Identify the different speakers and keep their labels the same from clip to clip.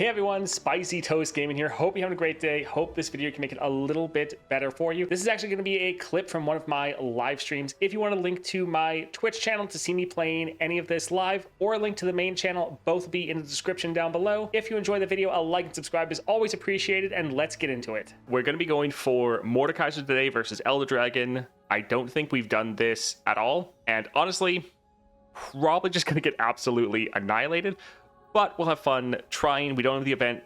Speaker 1: Hey everyone, Spicy Toast Gaming here. Hope you're having a great day. Hope this video can make it a little bit better for you. This is actually going to be a clip from one of my live streams. If you want a link to my Twitch channel to see me playing any of this live, or a link to the main channel, both will be in the description down below. If you enjoy the video, a like and subscribe is always appreciated, and let's get into it. We're going to be going for Mordekaiser today versus Elder Dragon. I don't think we've done this at all, and honestly, probably just going to get absolutely annihilated. But we'll have fun trying. We don't have the event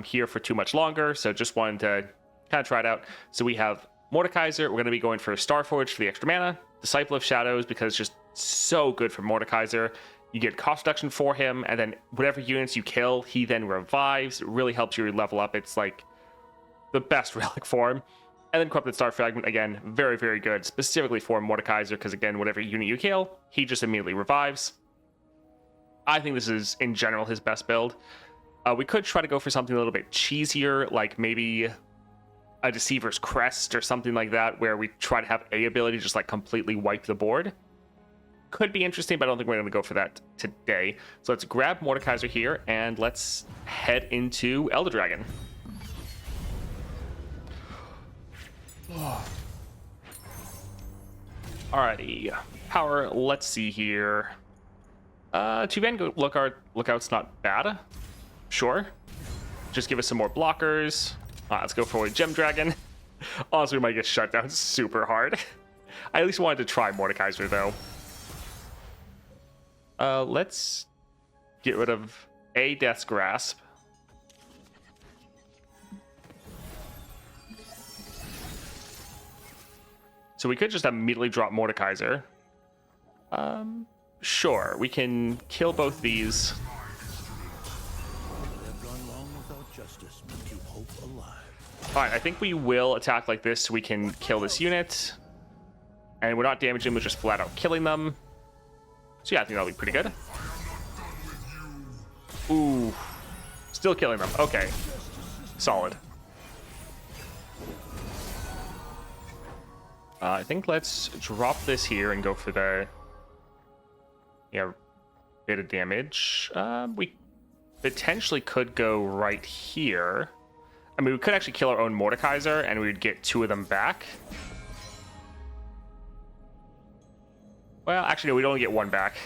Speaker 1: here for too much longer, so just wanted to kind of try it out. So we have Mordekaiser. We're going to be going for Starforge for the extra mana. Disciple of Shadows, because it's just so good for Mordekaiser. You get cost reduction for him, and then whatever units you kill, he then revives. It really helps you level up. It's like the best relic for him. And then Corrupted Star Fragment, again, very, very good, specifically for Mordekaiser, because again, whatever unit you kill, he just immediately revives. I think this is, in general, his best build. We could try to go for something a little bit cheesier, like maybe a Deceiver's Crest or something like that, where we try to have A ability just like completely wipe the board. Could be interesting, but I don't think we're going to go for that today. So let's grab Mordekaiser here, and let's head into Elder Dragon. Alrighty. Power, let's see here. Two-Van Lookout's not bad. Sure. Just give us some more blockers. Let's go for a Gem Dragon. Honestly, we might get shut down super hard. I at least wanted to try Mordekaiser, though. Let's get rid of a Death's Grasp. So we could just immediately drop Mordekaiser. Sure, we can kill both these. Alright, I think we will attack like this so we can kill this unit. And we're not damaging, we're just flat out killing them. So yeah, I think that'll be pretty good. Ooh. Still killing them. Okay. Solid. I think let's drop this here and go for the... yeah, bit of damage. We potentially could go right here. I mean, we could actually kill our own Mordekaiser, and we would get two of them back. Well, actually, no, we'd only get one back.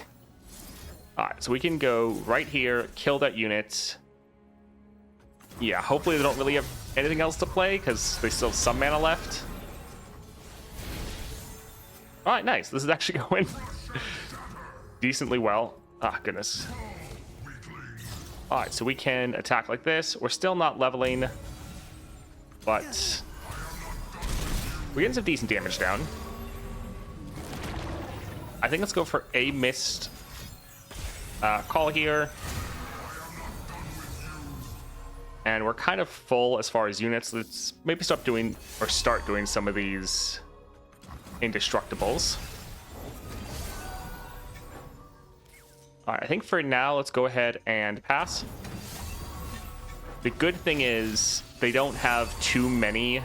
Speaker 1: Alright, so we can go right here, kill that unit. Yeah, hopefully they don't really have anything else to play, because they still have some mana left. Alright, nice. This is actually going decently well. Ah, goodness. Alright, so we can attack like this. We're still not leveling, but we're getting some decent damage down. I think let's go for a missed call here. And we're kind of full as far as units. Let's maybe start doing some of these indestructibles. Alright, I think for now, let's go ahead and pass. The good thing is they don't have too many...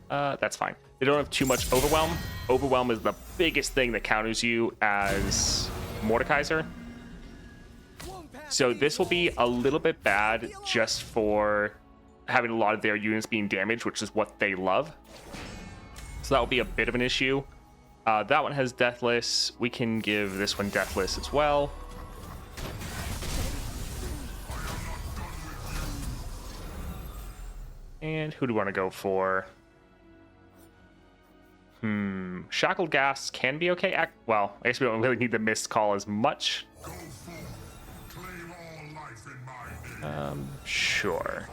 Speaker 1: that's fine. They don't have too much Overwhelm. Overwhelm is the biggest thing that counters you as Mordekaiser. So this will be a little bit bad just for having a lot of their units being damaged, which is what they love. So that will be a bit of an issue. That one has Deathless. We can give this one Deathless as well. And who do we want to go for? Shackled Gas can be okay. Well, I guess we don't really need the Mist Call as much. Sure.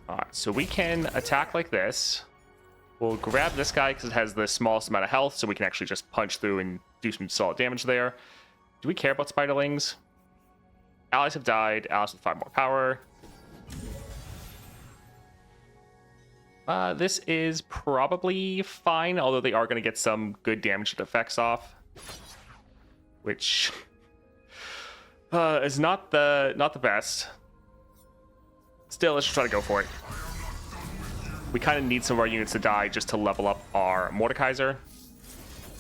Speaker 1: Alright, so we can attack like this. We'll grab this guy because it has the smallest amount of health, so we can actually just punch through and do some solid damage there. Do we care about Spiderlings? Allies have died. Allies with 5 more power. This is probably fine, although they are going to get some good damage effects off, which is not the best. Still, let's try to go for it. We kind of need some of our units to die just to level up our Mordekaiser.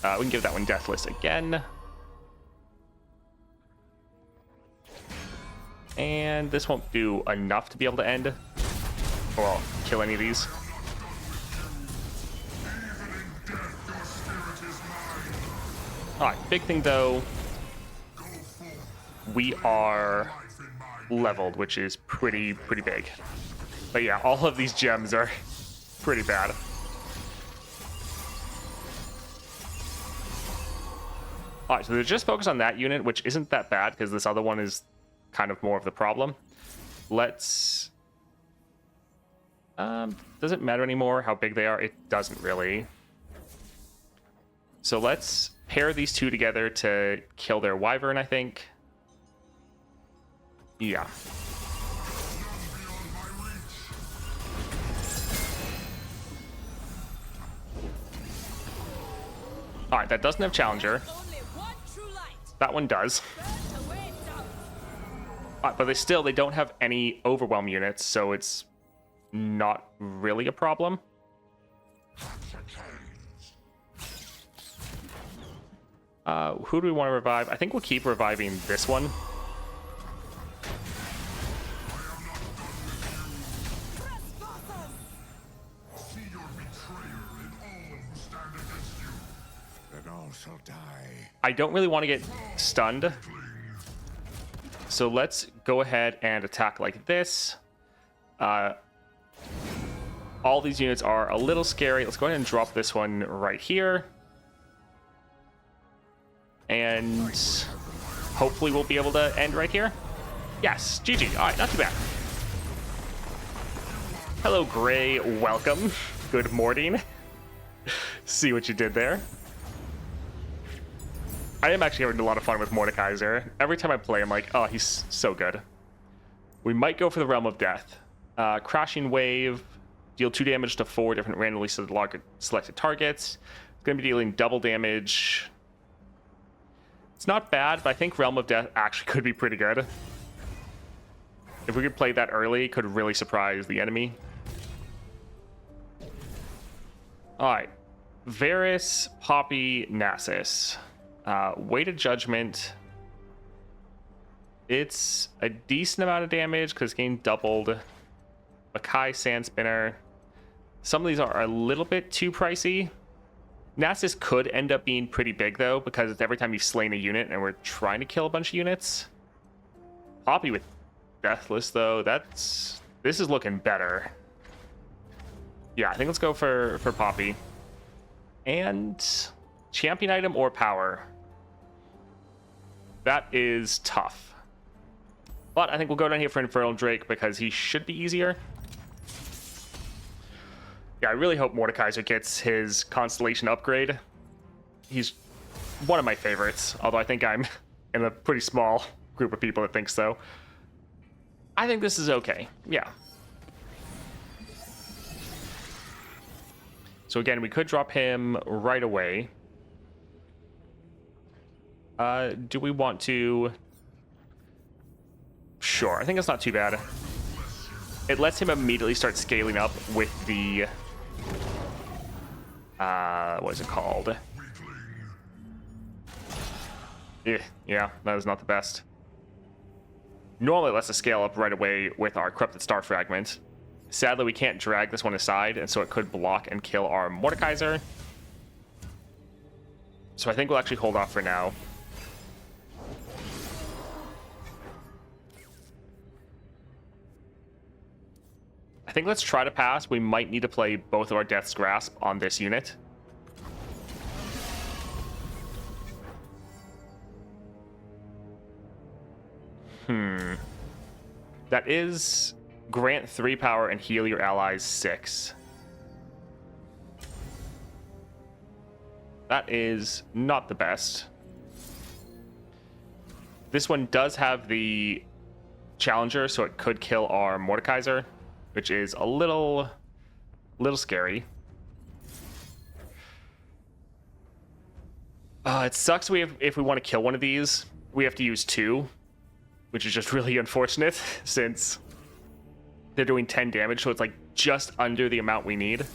Speaker 1: We can give that one Deathless again. And this won't do enough to be able to end, or well, kill any of these. Alright, big thing though, we are leveled, which is pretty big. But yeah, all of these gems are pretty bad. Alright, so they're just focused on that unit, which isn't that bad because this other one is kind of more of the problem. Let's... does it matter anymore how big they are? It doesn't really. So let's pair these two together to kill their wyvern, I think. Yeah. Alright, that doesn't have challenger. That one does. But they don't have any overwhelm units, so it's not really a problem. Who do we want to revive? I think we'll keep reviving this one. I don't really want to get stunned. So let's go ahead and attack like this. All these units are a little scary. Let's go ahead and drop this one right here. And hopefully we'll be able to end right here. Yes, GG. All right, not too bad. Hello, Gray. Welcome. Good morning. See what you did there. I am actually having a lot of fun with Mordekaiser. Every time I play, I'm like, oh, he's so good. We might go for the Realm of Death. Crashing Wave. Deal 2 damage to 4 different randomly selected targets. It's going to be dealing double damage. It's not bad, but I think Realm of Death actually could be pretty good. If we could play that early, it could really surprise the enemy. Alright. Varus, Poppy, Nasus. Weighted Judgment. It's a decent amount of damage because it's getting doubled. Makai, Sand Spinner. Some of these are a little bit too pricey. Nasus could end up being pretty big though, because it's every time you've slain a unit and we're trying to kill a bunch of units. Poppy with Deathless though, this is looking better. Yeah, I think let's go for Poppy. And champion item or power. That is tough. But I think we'll go down here for Infernal Drake because he should be easier. Yeah, I really hope Mordekaiser gets his Constellation upgrade. He's one of my favorites, although I think I'm in a pretty small group of people that think so. I think this is okay. Yeah. So again, we could drop him right away. Do we want to... Sure, I think it's not too bad. It lets him immediately start scaling up with the... what is it called? Yeah, that is not the best. Normally it lets us scale up right away with our Corrupted Star Fragment. Sadly, we can't drag this one aside, and so it could block and kill our Mordekaiser. So I think we'll actually hold off for now. I think let's try to pass. We might need to play both of our Death's Grasp on this unit. That is grant 3 power and heal your allies 6. That is not the best. This one does have the Challenger, so it could kill our Mordekaiser, which is a little scary. It sucks if we want to kill one of these, we have to use 2, which is just really unfortunate since they're doing 10 damage, so it's like just under the amount we need.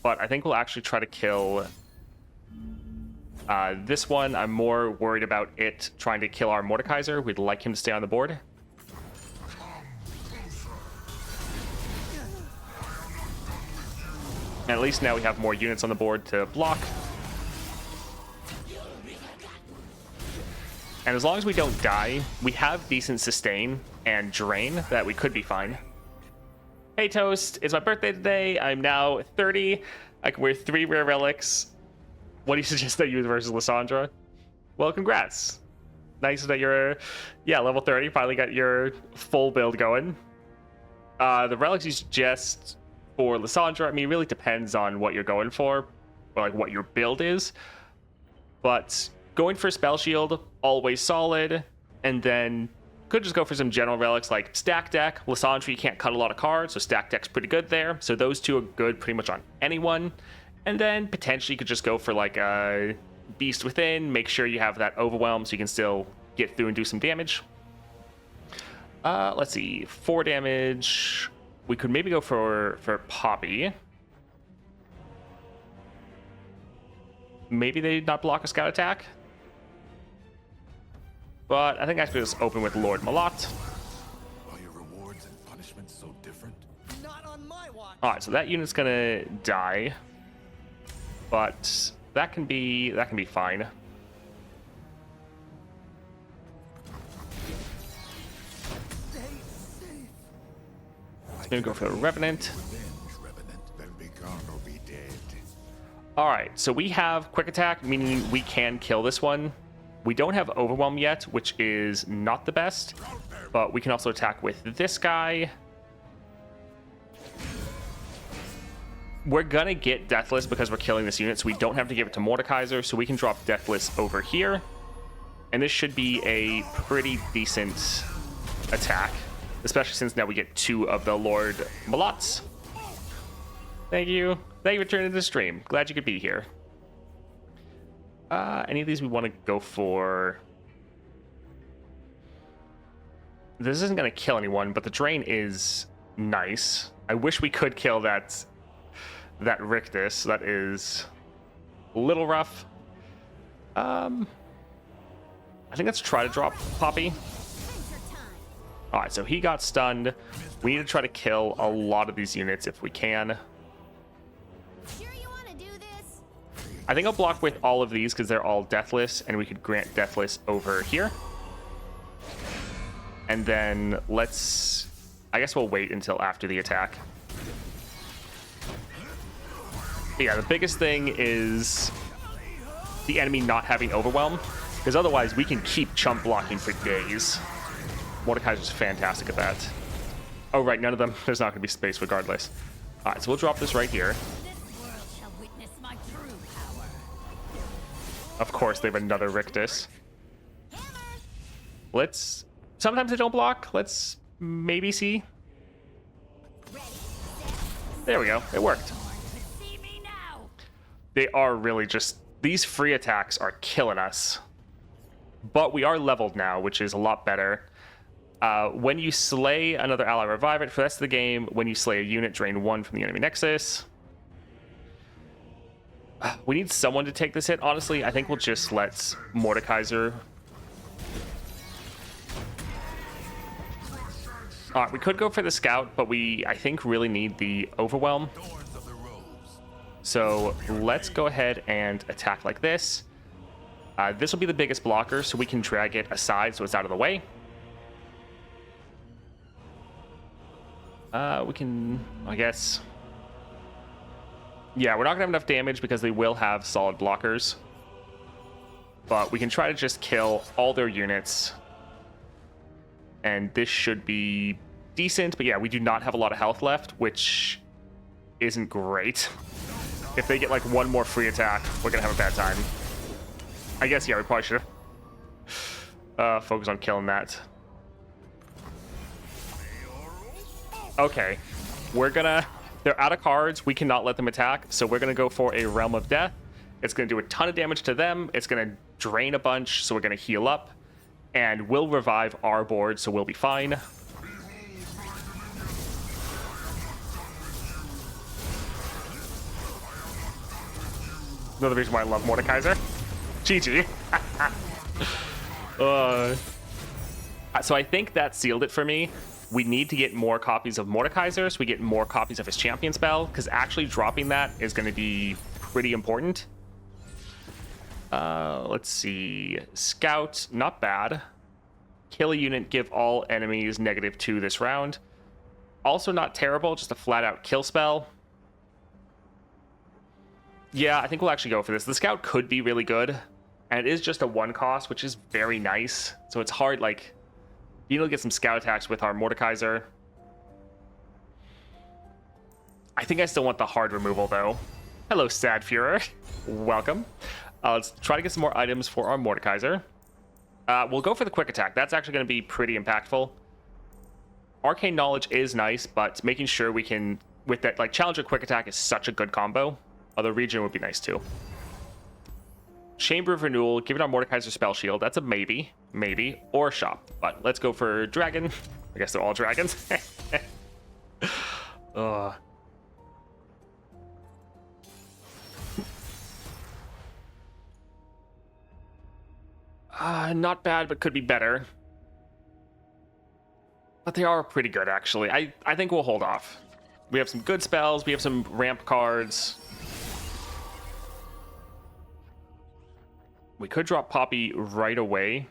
Speaker 1: But I think we'll actually try to kill This one, I'm more worried about it trying to kill our Mordekaiser. We'd like him to stay on the board. And at least now we have more units on the board to block. And as long as we don't die, we have decent sustain and drain that we could be fine. Hey Toast, it's my birthday today. I'm now 30. I can wear 3 rare relics. What do you suggest I use versus Lysandra? Well, congrats. Nice that you're, level 30. Finally got your full build going. The relics you suggest for Lysandra, I mean, it really depends on what you're going for, or like what your build is. But going for Spell Shield, always solid. And then could just go for some general relics like Stack Deck. Lysandra, you can't cut a lot of cards, so Stack Deck's pretty good there. So those two are good pretty much on anyone. And then potentially you could just go for like a Beast Within. Make sure you have that Overwhelm so you can still get through and do some damage. Let's see, 4 damage. We could maybe go for Poppy. Maybe they not block a scout attack. But I think I could just open with Lord Malott.
Speaker 2: Are your rewards and punishments so different?
Speaker 3: Not on my watch.
Speaker 1: Alright, so that unit's gonna die. But that can be fine. Let's maybe go for the Revenant. Alright, so we have Quick Attack, meaning we can kill this one. We don't have Overwhelm yet, which is not the best. But we can also attack with this guy. We're gonna get Deathless because we're killing this unit, so we don't have to give it to Mordekaiser, so we can drop Deathless over here. And this should be a pretty decent attack, especially since now we get 2 of the Lord Malotts. Thank you. Thank you for turning to the stream. Glad you could be here. Any of these we want to go for? This isn't going to kill anyone, but the drain is nice. I wish we could kill that Rictus. That is a little rough. I think let's try to drop Poppy. All right, so he got stunned. We need to try to kill a lot of these units if we can. I think I'll block with all of these because they're all Deathless, and we could grant Deathless over here. And then I guess we'll wait until after the attack. Yeah, the biggest thing is the enemy not having Overwhelm, because otherwise we can keep chump blocking for days. Mordekaiser's fantastic at that. Oh, right, none of them. There's not going to be space regardless. All right, so we'll drop this right here. Of course, they have another Rictus. Sometimes they don't block. Let's maybe see. There we go. It worked. They are really just... These free attacks are killing us. But we are leveled now, which is a lot better. When you slay another ally, revive it. For the rest of the game, when you slay a unit, drain 1 from the enemy nexus. We need someone to take this hit. Honestly, I think we'll just let Mordekaiser. All right, we could go for the scout, but I think, really need the Overwhelm. So let's go ahead and attack like this. This will be the biggest blocker, so we can drag it aside so it's out of the way. We can, I guess... Yeah, we're not going to have enough damage because they will have solid blockers. But we can try to just kill all their units. And this should be decent. But yeah, we do not have a lot of health left, which isn't great. If they get like 1 more free attack, we're going to have a bad time. I guess, yeah, we probably should focus on killing that. Okay, they're out of cards. We cannot let them attack, so we're going to go for a Realm of Death. It's going to do a ton of damage to them. It's going to drain a bunch, so we're going to heal up. And we'll revive our board, so we'll be fine. Another reason why I love Mordekaiser. GG. So I think that sealed it for me. We need to get more copies of Mordekaiser so we get more copies of his champion spell, because actually dropping that is going to be pretty important. Let's see. Scout, not bad. Kill a unit, give all enemies -2 this round. Also not terrible, just a flat-out kill spell. Yeah, I think we'll actually go for this. The Scout could be really good, and it is just a 1 cost, which is very nice. So it's hard, like, being able to get some Scout attacks with our Mordekaiser. I think I still want the hard removal, though. Hello, Sad Führer. Welcome. Let's try to get some more items for our Mordekaiser. We'll go for the quick attack. That's actually going to be pretty impactful. Arcane Knowledge is nice, but making sure we can, with that, like, Challenger quick attack is such a good combo. Although Regen would be nice too. Chamber of Renewal, giving our Mordekaiser Spell Shield. That's a maybe. Maybe. Or Shop. But let's go for Dragon. I guess they're all dragons. Not bad, but could be better. But they are pretty good, actually. I think we'll hold off. We have some good spells. We have some ramp cards. We could drop Poppy right away.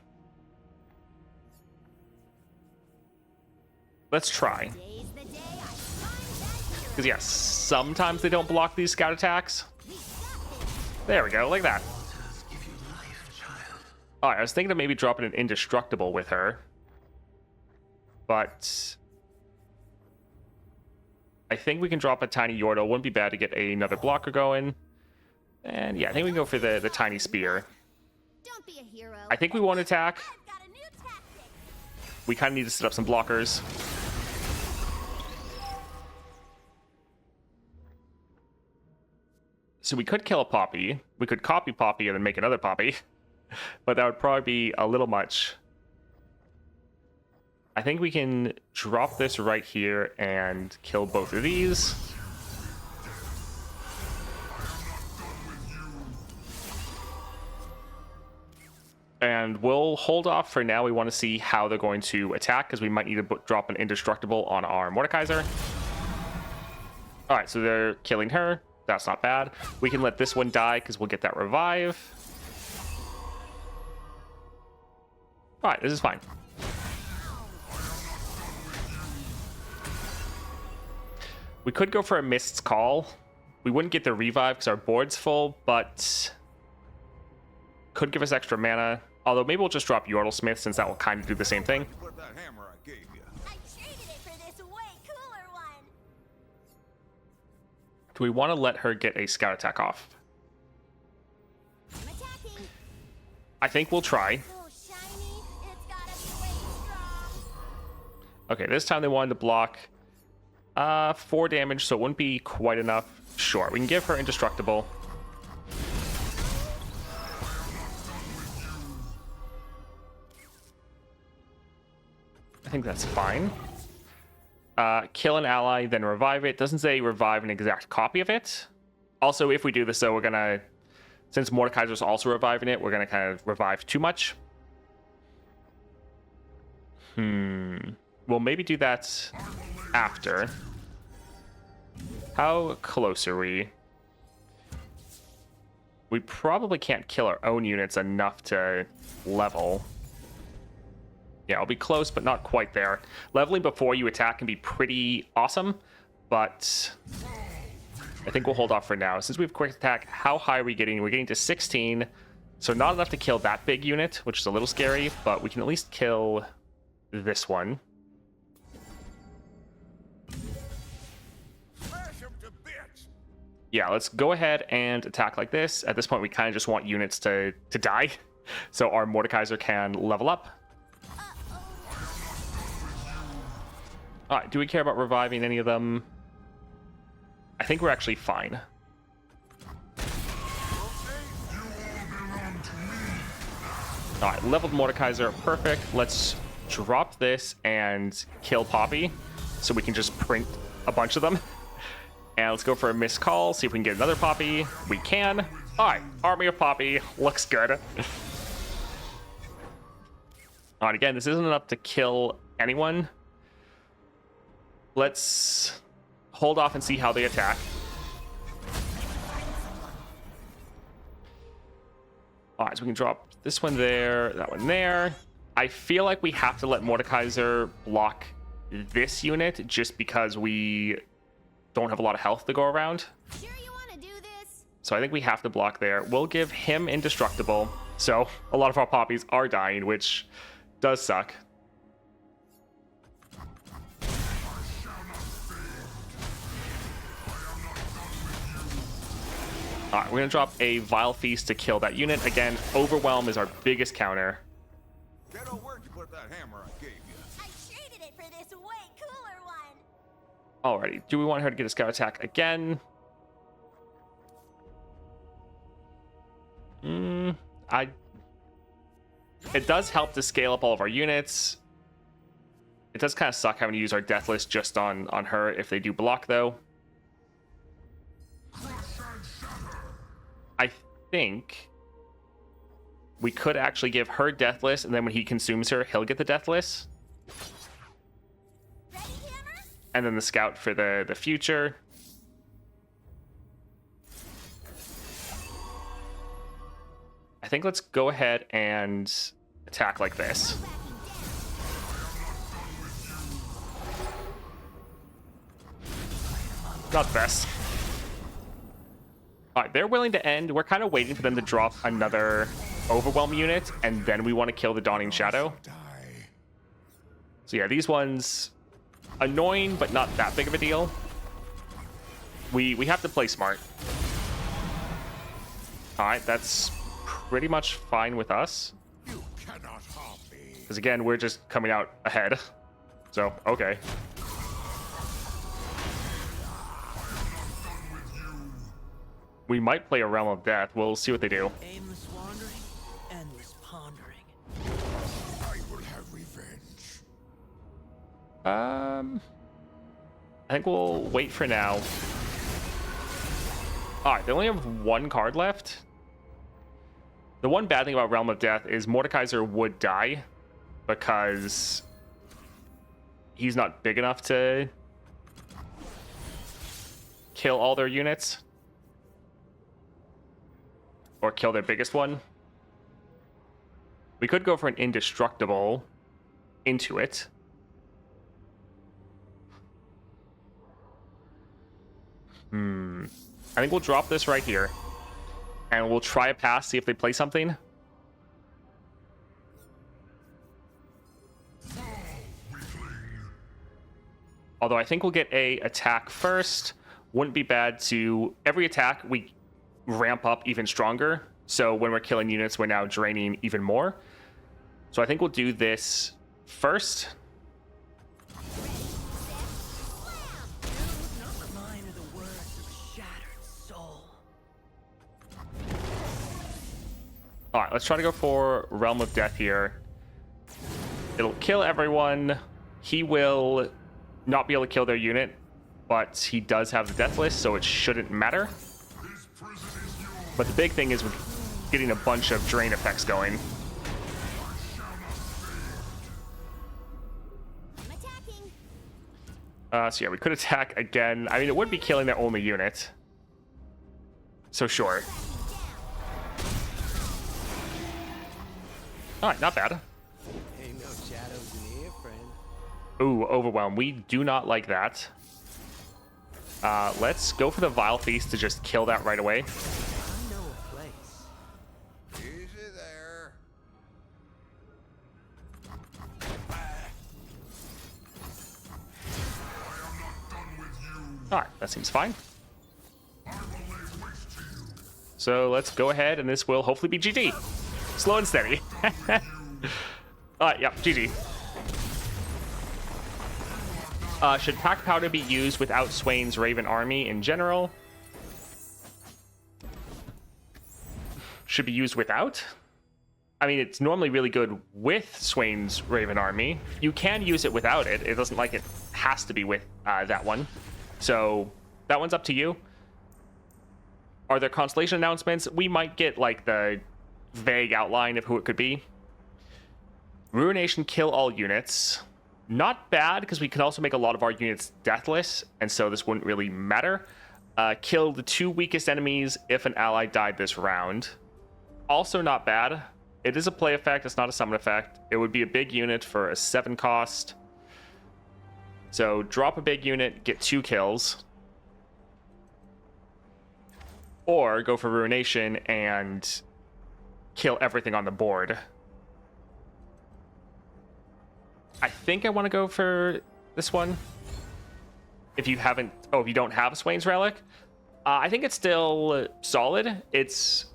Speaker 1: Let's try. Because, yes, sometimes they don't block these scout attacks. There we go, like that. Alright, I was thinking of maybe dropping an Indestructible with her. But I think we can drop a Tiny Yordle. Wouldn't be bad to get another blocker going. And yeah, I think we can go for the Tiny Spear.
Speaker 3: Don't be a hero.
Speaker 1: I think we won't attack.
Speaker 3: I've got a new tactic.
Speaker 1: We kind of need to set up some blockers. So we could kill a Poppy. We could copy Poppy and then make another Poppy. But that would probably be a little much. I think we can drop this right here and kill both of these. And we'll hold off for now. We want to see how they're going to attack, because we might need to drop an Indestructible on our Mordekaiser. Alright, so they're killing her. That's not bad. We can let this one die, because we'll get that revive. Alright, this is fine. We could go for a Mist's Call. We wouldn't get the revive because our board's full, but could give us extra mana. Although maybe we'll just drop Yordle Smith, since that will kind of do the same thing.
Speaker 2: What that hammer I gave you?
Speaker 3: I traded it for this way cooler one.
Speaker 1: Do we want to let her get a scout attack off?
Speaker 3: I'm attacking.
Speaker 1: I think we'll try.
Speaker 3: So shiny, it's gotta be way strong.
Speaker 1: Okay, this time they wanted to block 4 damage, so it wouldn't be quite enough. Sure, we can give her Indestructible. I think that's fine. Kill an ally, then revive it. Doesn't say revive an exact copy of it. Also, if we do this, though, we're gonna, since Mordekaiser's also reviving it, we're gonna kind of revive too much. We'll maybe do that after. How close are we? We probably can't kill our own units enough to level. Yeah, I'll be close, but not quite there. Leveling before you attack can be pretty awesome, but I think we'll hold off for now. Since we have quick attack, how high are we getting? We're getting to 16, so not enough to kill that big unit, which is a little scary, but we can at least kill this one. Yeah, let's go ahead and attack like this. At this point, we kind of just want units to die, so our Mordekaiser can level up. Alright, do we care about reviving any of them? I think we're actually fine. Alright, leveled Mordekaiser, perfect. Let's drop this and kill Poppy, so we can just print a bunch of them. And let's go for a missed call, see if we can get another Poppy. We can. All right, Army of Poppy looks good. All right, again, this isn't enough to kill anyone. Let's hold off and see how they attack. All right, so we can drop this one there, that one there. I feel like we have to let Mordekaiser block this unit just because we don't have a lot of health to go around.
Speaker 3: Sure you want to do this?
Speaker 1: So I think we have to block there. We'll give him indestructible. So a lot of our poppies are dying, which does suck. All right, we're going to drop a Vile Feast to kill that unit. Again, Overwhelm is our biggest counter.
Speaker 2: Kiddo, where'd you put that hammer I gave you?
Speaker 3: I traded it for this way cooler one.
Speaker 1: Alrighty, do we want her to get a scout attack again? It does help to scale up all of our units. It does kind of suck having to use our death list just on her if they do block, though. I think we could actually give her death list, and then when he consumes her, he'll get the death list.
Speaker 3: Ready, hammer?
Speaker 1: And then the scout for the future. I think let's go ahead and attack like this. Not the best. All right, they're willing to end. We're kind of waiting for them to drop another Overwhelm unit, and then we want to kill the Dawning Shadow.
Speaker 2: Die.
Speaker 1: So yeah, these ones, annoying, but not that big of a deal. We have to play smart. All right, that's pretty much fine with us.
Speaker 2: You cannot harm me.
Speaker 1: Because again, we're just coming out ahead. So, okay. We might play a Realm of Death. We'll see what they do.
Speaker 4: Aimless wandering, endless pondering.
Speaker 2: I will have revenge.
Speaker 1: I think we'll wait for now. All right, they only have one card left. The one bad thing about Realm of Death is Mordekaiser would die because he's not big enough to kill all their units or kill their biggest one. We could go for an indestructible into it. I think we'll drop this right here. And we'll try a pass, see if they play something. Although I think we'll get a attack first. Wouldn't be bad to... Every attack, we ramp up even stronger. So when we're killing units, we're now draining even more. So I think we'll do this first.
Speaker 4: Mine are the words of a shattered soul.
Speaker 1: All right, let's try to go for Realm of Death here. It'll kill everyone. He will not be able to kill their unit, but he does have the death list, so it shouldn't matter. But the big thing is we're getting a bunch of drain effects going.
Speaker 3: I'm attacking.
Speaker 1: So yeah, we could attack again. I mean, it would be killing their only unit. So sure. All right, not bad.
Speaker 4: Ain't no shadows in here, friend.
Speaker 1: Ooh, Overwhelm. We do not like that. Let's go for the Vile Feast to just kill that right away.
Speaker 4: I know a place.
Speaker 2: Easy there.
Speaker 1: All right, that seems fine. So let's go ahead, and this will hopefully be GG. Slow and steady. All right, yeah, GG. Should Pack Powder be used without Swain's Raven Army in general? Should be used without? I mean, it's normally really good with Swain's Raven Army. You can use it without it. It doesn't like it has to be with that one. So that one's up to you. Are there constellation announcements? We might get like the vague outline of who it could be. Ruination, kill all units. Not bad, because we can also make a lot of our units deathless, and so this wouldn't really matter. Kill the 2 weakest enemies if an ally died this round. Also not bad. It is a play effect, it's not a summon effect. It would be a big unit for a 7 cost. So drop a big unit, get 2 kills. Or go for Ruination and kill everything on the board. I think I want to go for this one. If you haven't... Oh, if you don't have a Swain's Relic. I think it's still solid. It's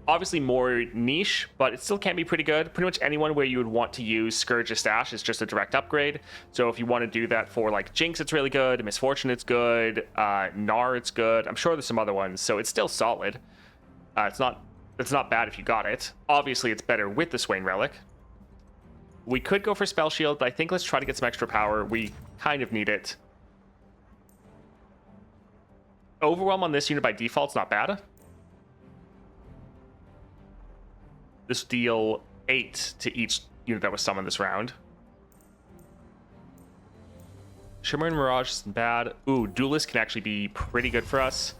Speaker 1: obviously more niche, but it still can be pretty good. Pretty much anyone where you would want to use Scourge of Stash is just a direct upgrade. So if you want to do that for like Jinx, it's really good. Misfortune, it's good. Gnar, it's good. I'm sure there's some other ones. So it's still solid. It's not bad if you got it. Obviously, it's better with the Swain Relic. We could go for Spell Shield, but I think let's try to get some extra power. We kind of need it. Overwhelm on this unit by default's not bad. This deal 8 to each unit that was summoned this round. Shimmer and Mirage isn't bad. Ooh, Duelist can actually be pretty good for us.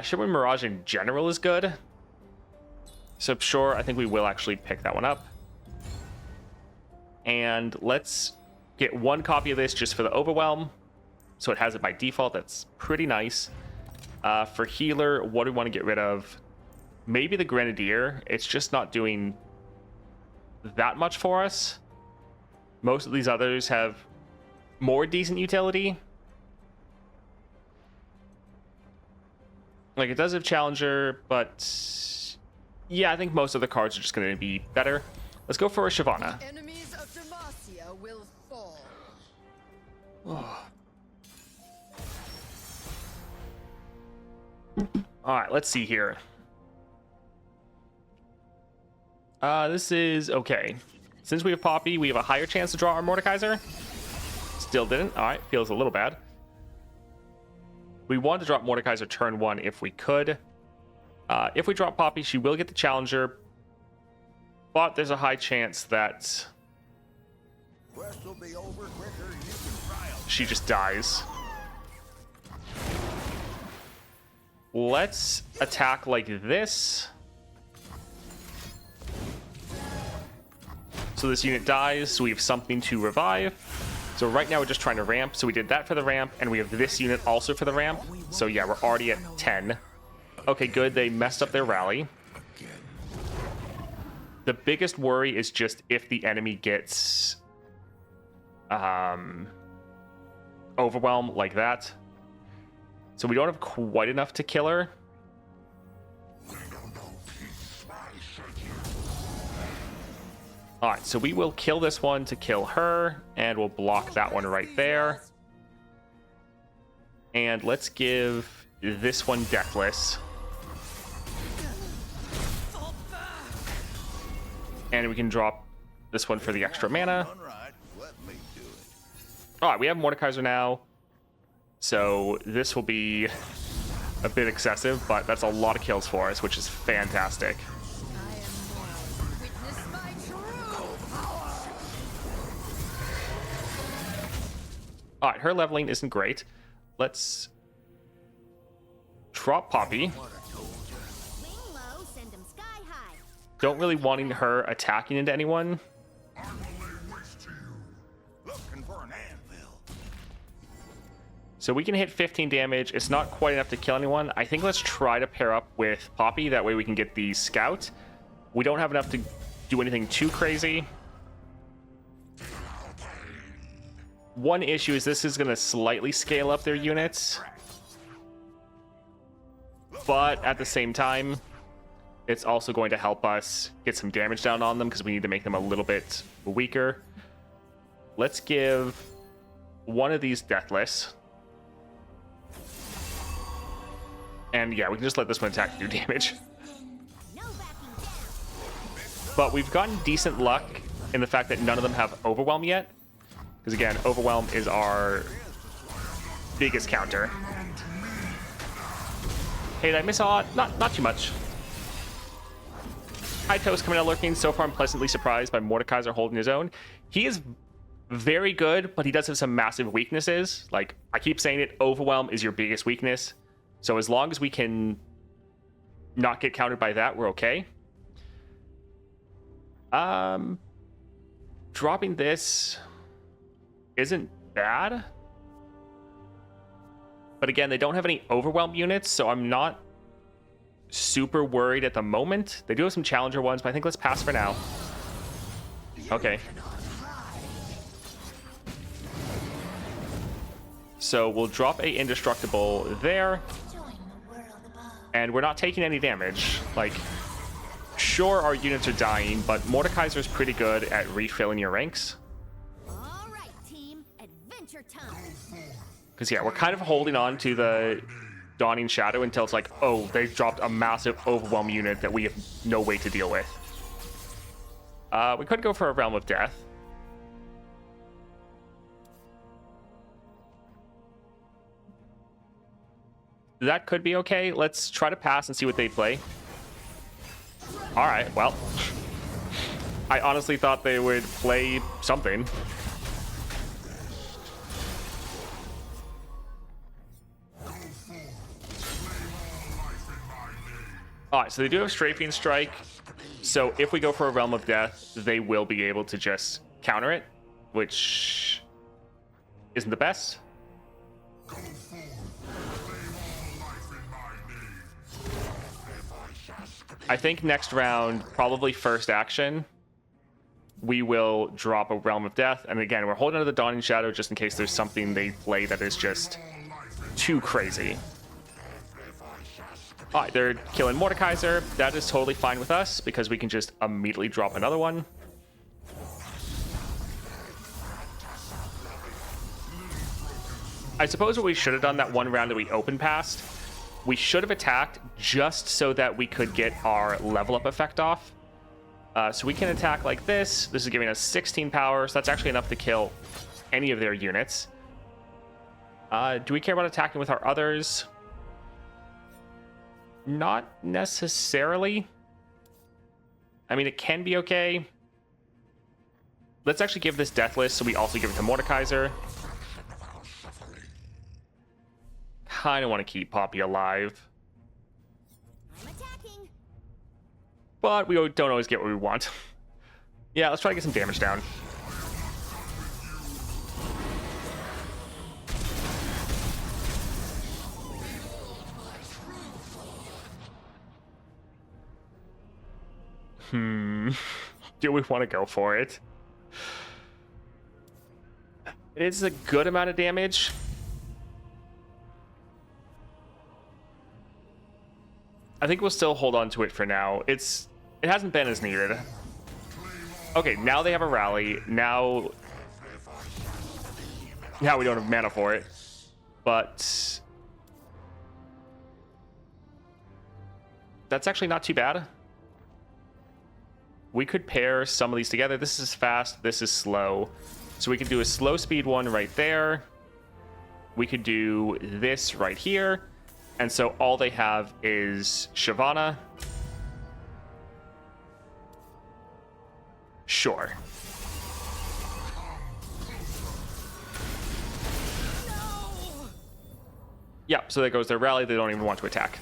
Speaker 1: Shimmer and Mirage in general is good. So sure, I think we will actually pick that one up. And let's get 1 copy of this just for the Overwhelm. So it has it by default. That's pretty nice. For healer, what do we want to get rid of? Maybe the Grenadier. It's just not doing that much for us. Most of these others have more decent utility. Like, it does have Challenger, but yeah, I think most of the cards are just going to be better. Let's go for a Shyvana.
Speaker 4: Enemies of Demacia will fall.
Speaker 1: All right, let's see here. This is okay. Since we have Poppy, we have a higher chance to draw our Mordekaiser. Still didn't. All right, feels a little bad. We want to drop Mordekaiser turn 1 if we could. If we drop Poppy, she will get the Challenger, but there's a high chance that she just dies. Let's attack like this. So this unit dies, so we have something to revive. So right now we're just trying to ramp. So we did that for the ramp, and we have this unit also for the ramp. So yeah, we're already at 10. Okay, good. They messed up their rally. The biggest worry is just if the enemy gets overwhelm like that. So we don't have quite enough to kill her. All right, so we will kill this one to kill her, and we'll block that one right there. And let's give this one Deathless. And we can drop this one for the extra mana. All right, we have Mordekaiser now. So this will be a bit excessive, but that's a lot of kills for us, which is fantastic. All right, her leveling isn't great. Let's drop Poppy. Don't really wanting her attacking into anyone. So we can hit 15 damage. It's not quite enough to kill anyone. I think let's try to pair up with Poppy. That way we can get the Scout. We don't have enough to do anything too crazy. One issue is this is going to slightly scale up their units. But at the same time, it's also going to help us get some damage down on them because we need to make them a little bit weaker. Let's give one of these Deathless. And yeah, we can just let this one attack and do damage. But we've gotten decent luck in the fact that none of them have Overwhelm yet. Because again, Overwhelm is our biggest counter. Hey, did I miss a lot? Not too much. High Toast coming out lurking. So far, I'm pleasantly surprised by Mordekaiser holding his own. He is very good, but he does have some massive weaknesses. Like, I keep saying it, Overwhelm is your biggest weakness. So as long as we can not get countered by that, we're okay. Dropping this isn't bad. But again, they don't have any Overwhelm units, so I'm not super worried at the moment. They do have some Challenger ones, but I think let's pass for now. Okay. So we'll drop a Indestructible there. And we're not taking any damage. Like, sure, our units are dying, but Mordekaiser is pretty good at refilling your ranks.
Speaker 3: All right, team. Adventure time.
Speaker 1: Because, yeah, we're kind of holding on to the Dawning Shadow until it's like, oh, they've dropped a massive Overwhelm unit that we have no way to deal with. We could go for a Realm of Death. That could be okay. Let's try to pass and see what they play. All right, well. I honestly thought they would play something. All right, so they do have Strafing Strike. So if we go for a Realm of Death, they will be able to just counter it, which isn't the best. I think next round, probably first action, we will drop a Realm of Death. And again, we're holding on to the Dawning Shadow just in case there's something they play that is just too crazy. All right, they're killing Mordekaiser. That is totally fine with us because we can just immediately drop another one. I suppose what we should have done that one round that we opened past, we should have attacked just so that we could get our level up effect off. So we can attack like this. This is giving us 16 power, so that's actually enough to kill any of their units. Do we care about attacking with our others? Not necessarily. I mean, it can be okay. Let's actually give this Deathless so we also give it to Mordekaiser. Kind of want to keep Poppy alive.
Speaker 3: I'm attacking.
Speaker 1: But we don't always get what we want. Yeah, let's try to get some damage down. Do we want to go for it? It's a good amount of damage. I think we'll still hold on to it for now. It hasn't been as needed. Okay, now they have a rally. Now we don't have mana for it. But that's actually not too bad. We could pair some of these together. This is fast, this is slow. So we could do a slow speed one right there. We could do this right here. And so all they have is Shyvana. Sure.
Speaker 3: No!
Speaker 1: Yep, so there goes their rally. They don't even want to attack.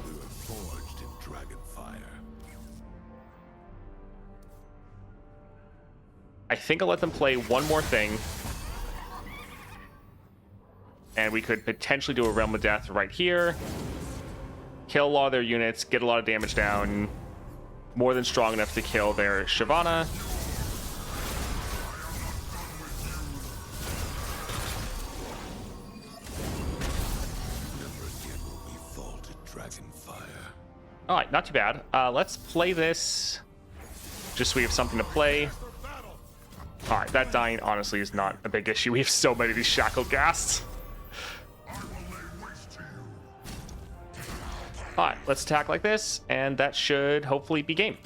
Speaker 2: We were forged in dragon fire.
Speaker 1: I think I'll let them play one more thing. And we could potentially do a Realm of Death right here. Kill a lot of their units, get a lot of damage down. More than strong enough to kill their Shyvana.
Speaker 2: Never again will we fall to dragon fire.
Speaker 1: All right, not too bad. Let's play this just so we have something to play. All right, that dying honestly is not a big issue. We have so many of these shackled ghasts. All right, let's attack like this, and that should hopefully be game.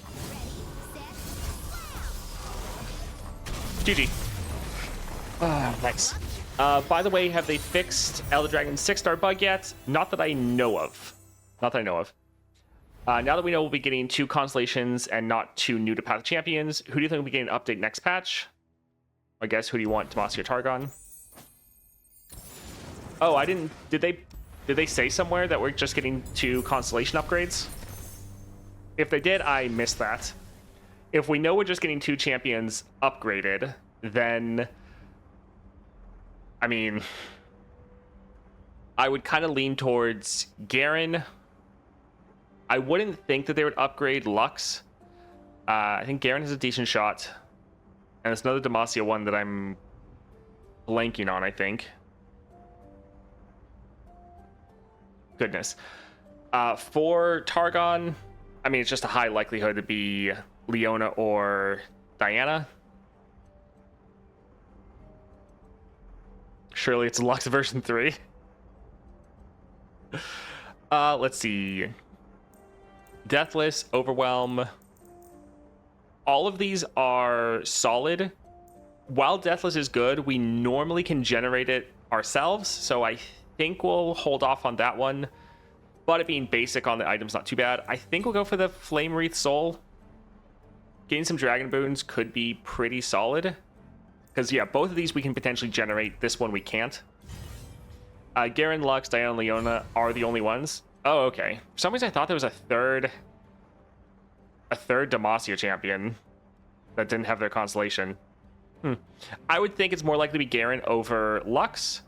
Speaker 1: GG. Oh, nice. By the way, have they fixed Elder Dragon's 6-star bug yet? Not that I know of. Not that I know of. Now that we know we'll be getting 2 constellations and not 2 new to Path champions, who do you think will be getting an update next patch? I guess, who do you want, Demacia or Targon? Oh, I didn't... Did they say somewhere that we're just getting 2 constellation upgrades? If they did, I missed that. If we know we're just getting 2 champions upgraded, then... I mean... I would kind of lean towards Garen. I wouldn't think that they would upgrade Lux. I think Garen has a decent shot. And it's another Demacia one that I'm blanking on, I think. Goodness. For Targon, I mean, it's just a high likelihood to be Leona or Diana. Surely it's Lux version 3. Let's see. Deathless, Overwhelm. All of these are solid. While Deathless is good, we normally can generate it ourselves, so I think we'll hold off on that one. But it being basic on the item's not too bad. I think we'll go for the Flame Wreath Soul. Getting some Dragon Boons could be pretty solid. Because, yeah, both of these we can potentially generate. This one we can't. Garen, Lux, Diana, and Leona are the only ones. Oh, okay. For some reason I thought there was a third Demacia champion that didn't have their constellation. I would think it's more likely to be Garen over Lux.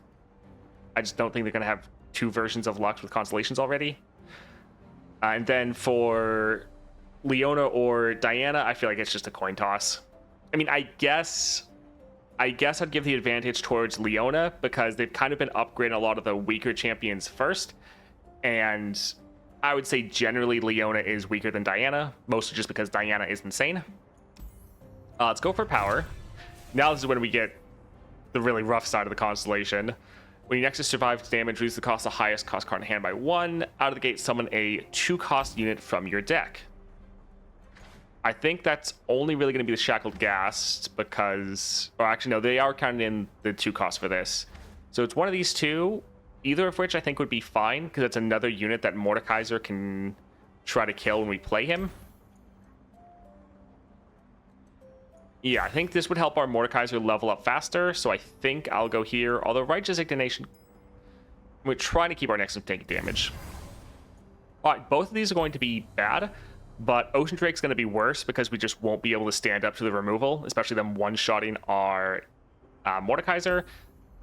Speaker 1: I just don't think they're going to have 2 versions of Lux with constellations already. And then for Leona or Diana, I feel like it's just a coin toss. I mean, I guess I'd give the advantage towards Leona because they've kind of been upgrading a lot of the weaker champions first. And I would say generally Leona is weaker than Diana, mostly just because Diana is insane. Let's go for power. Now this is when we get the really rough side of the constellation. When you Nexus survives damage, reduce the cost of the highest cost card in hand by 1. Out of the gate, summon a 2-cost unit from your deck. I think that's only really going to be the Shackled Ghast because... Or actually, no, they are counting in the 2 costs for this. So it's one of these 2, either of which I think would be fine because it's another unit that Mordekaiser can try to kill when we play him. Yeah, I think this would help our Mordekaiser level up faster, so I think I'll go here. Although Righteous Indignation, we're trying to keep our Nexus taking damage. Alright, both of these are going to be bad, but Ocean Drake's going to be worse because we just won't be able to stand up to the removal, especially them one-shotting our Mordekaiser.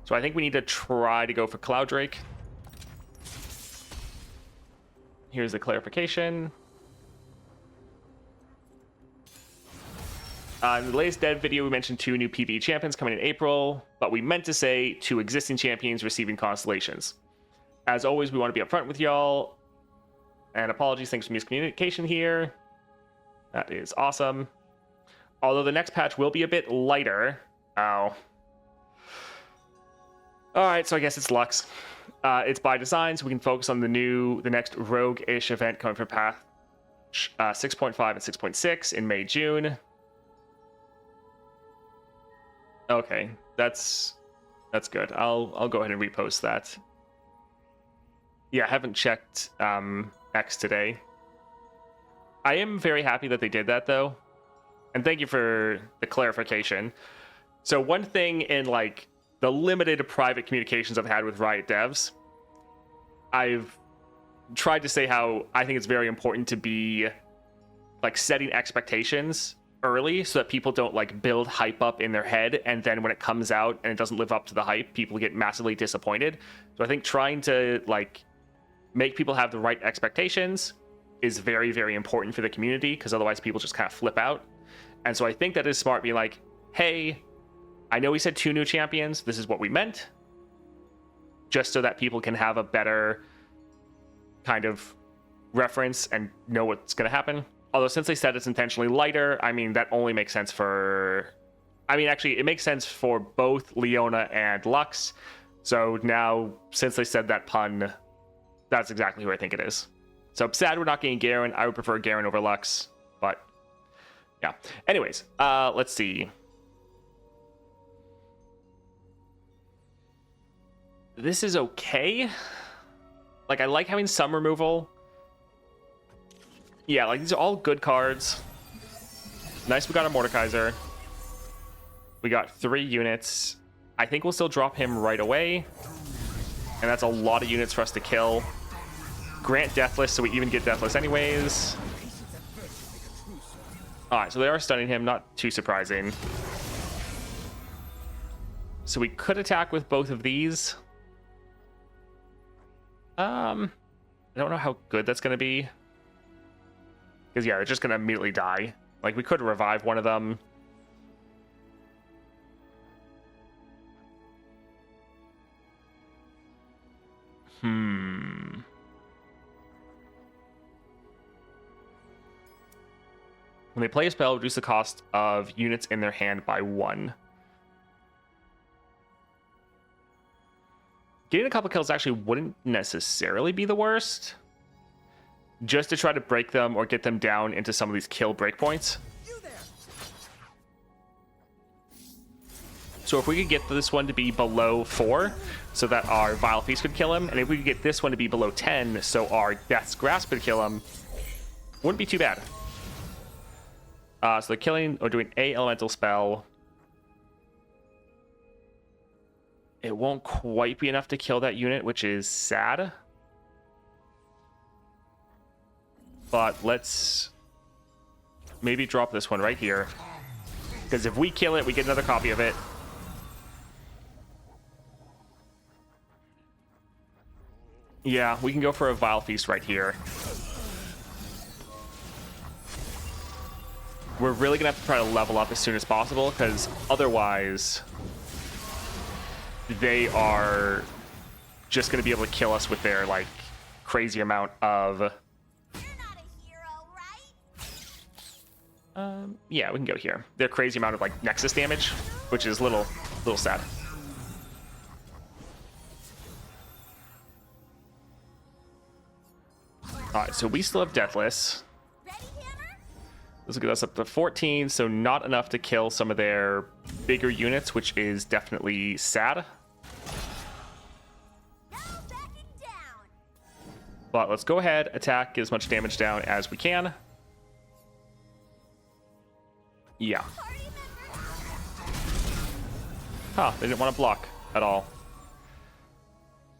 Speaker 1: So I think we need to try to go for Cloud Drake. Here's the clarification. In the latest dev video, we mentioned 2 new PvE champions coming in April, but we meant to say 2 existing champions receiving constellations. As always, we want to be upfront with y'all. And apologies, thanks for miscommunication here. That is awesome. Although the next patch will be a bit lighter. Oh. Alright, so I guess it's Lux. It's by design, so we can focus on the next rogue-ish event coming from Path 6.5 and 6.6 in May, June. Okay, that's good. I'll go ahead and repost that. Yeah, I haven't checked X today. I am very happy that they did that though. And thank you for the clarification. So one thing in like the limited private communications I've had with Riot devs, I've tried to say how I think it's very important to be like setting expectations early so that people don't like build hype up in their head and then when it comes out and it doesn't live up to the hype, people get massively disappointed. So I think trying to like make people have the right expectations is very, very important for the community because otherwise people just kind of flip out. And so I think that is smart being like, hey, I know we said 2 new champions. This is what we meant. Just so that people can have a better kind of reference and know what's going to happen. Although since they said it's intentionally lighter, I mean, that only makes sense for... I mean, actually, it makes sense for both Leona and Lux. So now, since they said that pun, that's exactly who I think it is. So I'm sad we're not getting Garen. I would prefer Garen over Lux, but yeah. Anyways, let's see. This is okay. Like, I like having some removal. Yeah, like, these are all good cards. Nice, we got a Mordekaiser. We got 3 units. I think we'll still drop him right away. And that's a lot of units for us to kill. Grant Deathless, so we even get Deathless anyways. Alright, so they are stunning him, not too surprising. So we could attack with both of these. I don't know how good that's going to be. Because, yeah, they're just going to immediately die. Like, we could revive one of them. When they play a spell, reduce the cost of units in their hand by 1. Getting a couple kills actually wouldn't necessarily be the worst. Just to try to break them or get them down into some of these kill breakpoints. So if we could get this one to be below 4, so that our Vile Feast could kill him, and if we could get this one to be below 10, so our Death's Grasp could kill him, wouldn't be too bad. So they're killing or doing a elemental spell. It won't quite be enough to kill that unit, which is sad. But let's maybe drop this one right here. Because if we kill it, we get another copy of it. Yeah, we can go for a Vile Feast right here. We're really going to have to try to level up as soon as possible, because otherwise they are just going to be able to kill us with their, like, crazy amount of...
Speaker 3: You're not a hero, right?
Speaker 1: Yeah, we can go here. Their crazy amount of, like, Nexus damage, which is a little sad. Alright, so we still have Deathless.
Speaker 3: Ready, Hammer?
Speaker 1: This will get us up to 14, so not enough to kill some of their bigger units, which is definitely sad.
Speaker 3: No backing down.
Speaker 1: But let's go ahead, attack, get as much damage down as we can. Yeah.
Speaker 3: Party member.
Speaker 1: Huh, they didn't want to block at all.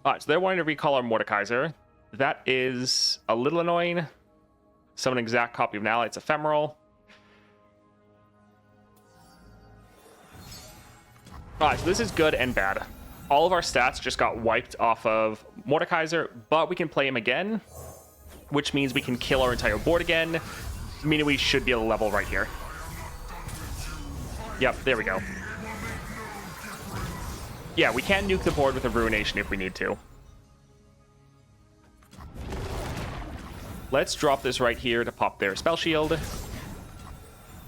Speaker 1: Alright, so they're wanting to recall our Mordekaiser. That is a little annoying. Summon an exact copy of an ally. It's ephemeral. Alright, so this is good and bad. All of our stats just got wiped off of Mordekaiser, but we can play him again, which means we can kill our entire board again, meaning we should be able to level right here. Yep, there we go. Yeah, we can nuke the board with a Ruination if we need to. Let's drop this right here to pop their spell shield.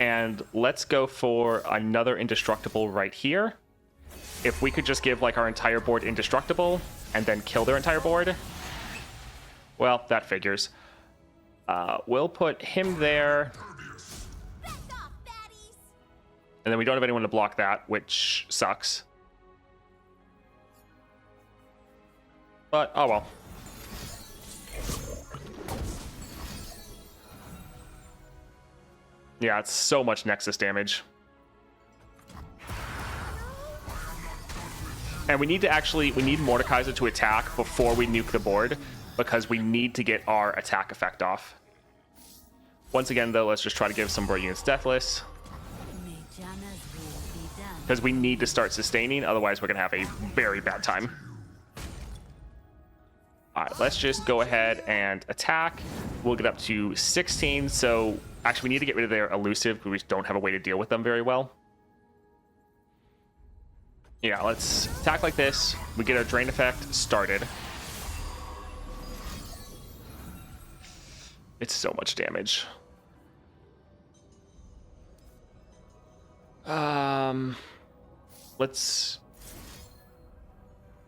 Speaker 1: And let's go for another indestructible right here. If we could just give like our entire board indestructible and then kill their entire board. Well, that figures. We'll put him there.
Speaker 3: Back off, baddies.
Speaker 1: And then we don't have anyone to block that, which sucks. But, oh well. Yeah, it's so much Nexus damage. And we need Mordekaiser to attack before we nuke the board, because we need to get our attack effect off. Once again, though, let's just try to give some more units Deathless. Because we need to start sustaining, otherwise we're going to have a very bad time. Alright, let's just go ahead and attack. We'll get up to 16, so... Actually, we need to get rid of their elusive, because we don't have a way to deal with them very well. Yeah, let's attack like this. We get our drain effect started. It's so much damage. Let's...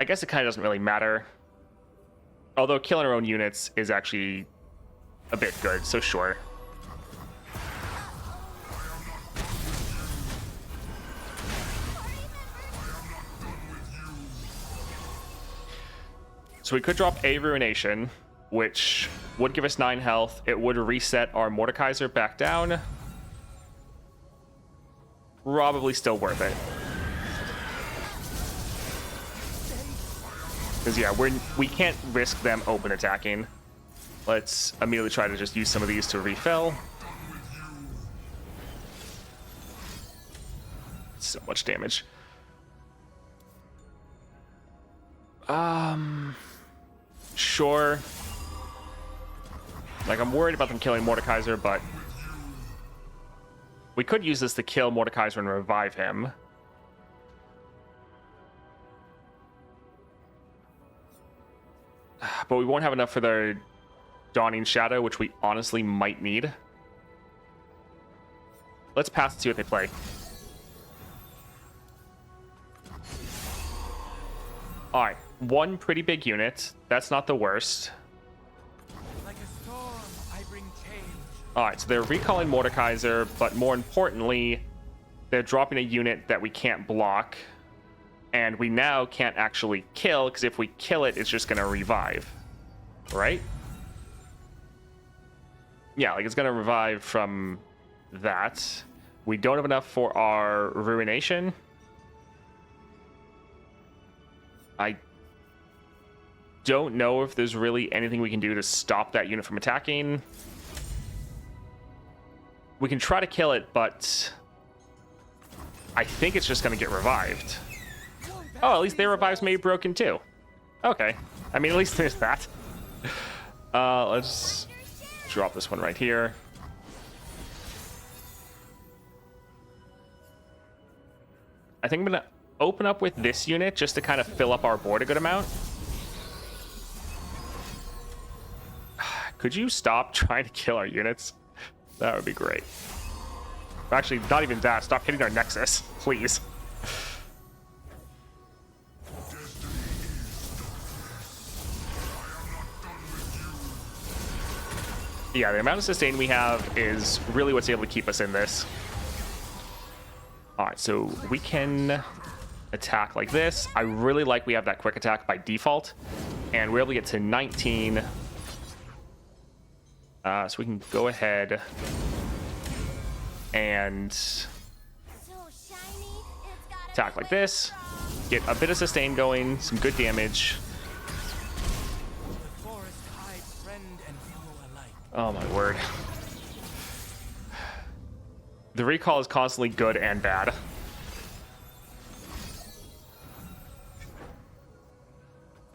Speaker 1: I guess it kind of doesn't really matter. Although killing our own units is actually a bit good, so sure. So we could drop a Ruination, which would give us 9 health. It would reset our Mordekaiser back down. Probably still worth it. Because, yeah, we can't risk them open attacking. Let's immediately try to just use some of these to refill. So much damage. Sure. Like, I'm worried about them killing Mordekaiser, but we could use this to kill Mordekaiser and revive him. But we won't have enough for their Dawning Shadow, which we honestly might need. Let's pass and see what they play. Alright, one pretty big unit. That's not the worst.
Speaker 4: Like a storm, I bring change.
Speaker 1: Alright, so they're recalling Mordekaiser, but more importantly, they're dropping a unit that we can't block. And we now can't actually kill, because if we kill it, it's just going to revive. Right? Yeah, like it's going to revive from that. We don't have enough for our Ruination. I don't know if there's really anything we can do to stop that unit from attacking. We can try to kill it, but I think it's just going to get revived. Oh, at least their revives may be broken too. Okay. I mean, at least there's that. Let's drop this one right here. I think I'm going to open up with this unit just to kind of fill up our board a good amount. Could you stop trying to kill our units? That would be great. Actually, not even that. Stop hitting our Nexus, please. Yeah, the amount of sustain we have is really what's able to keep us in this. All right, so we can attack like this. I really like we have that quick attack by default, and we're able to get to 19. So we can go ahead and attack like this, get a bit of sustain going, some good damage.
Speaker 4: The forest hides friend and foe alike.
Speaker 1: Oh my word. The recall is constantly good and bad.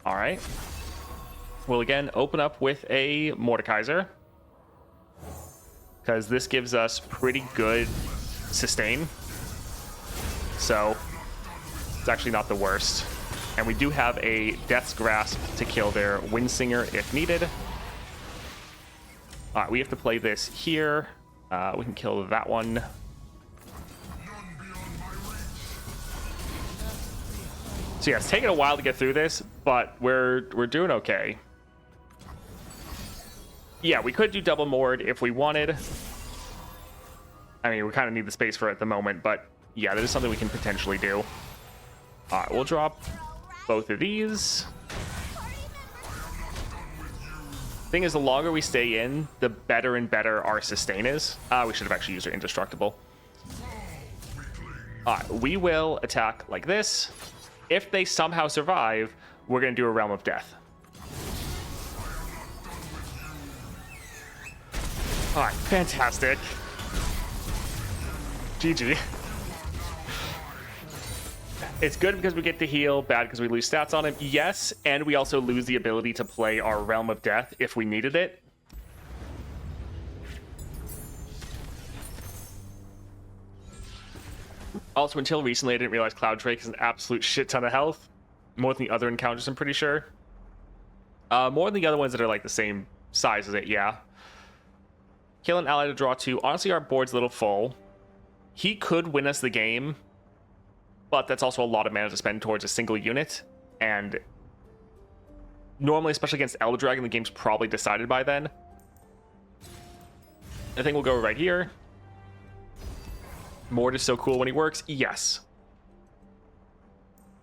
Speaker 1: All right. We'll again open up with a Mordekaiser, because this gives us pretty good sustain. So it's actually not the worst. And we do have a Death's Grasp to kill their Windsinger if needed. All right, we have to play this here. We can kill that one. So yeah, it's taken a while to get through this, but we're doing okay. Yeah, we could do double Mord if we wanted. I mean, we kind of need the space for it at the moment, but yeah, that is something we can potentially do. All right, we'll drop both of these. Thing is, the longer we stay in, the better and better our sustain is. We should have actually used our Indestructible. All right, we will attack like this. If they somehow survive, we're going to do a Realm of Death. All right, fantastic. GG. It's good because we get to heal, bad because we lose stats on him. Yes, and we also lose the ability to play our Realm of Death if we needed it. Also, until recently, I didn't realize Cloud Drake is an absolute shit ton of health. More than the other encounters, I'm pretty sure. More than the other ones that are like the same size as it, yeah. Kill an ally to draw 2. Honestly, our board's a little full. He could win us the game, but that's also a lot of mana to spend towards a single unit. And normally, especially against Elder Dragon, the game's probably decided by then. I think we'll go right here. Mord is so cool when he works. Yes.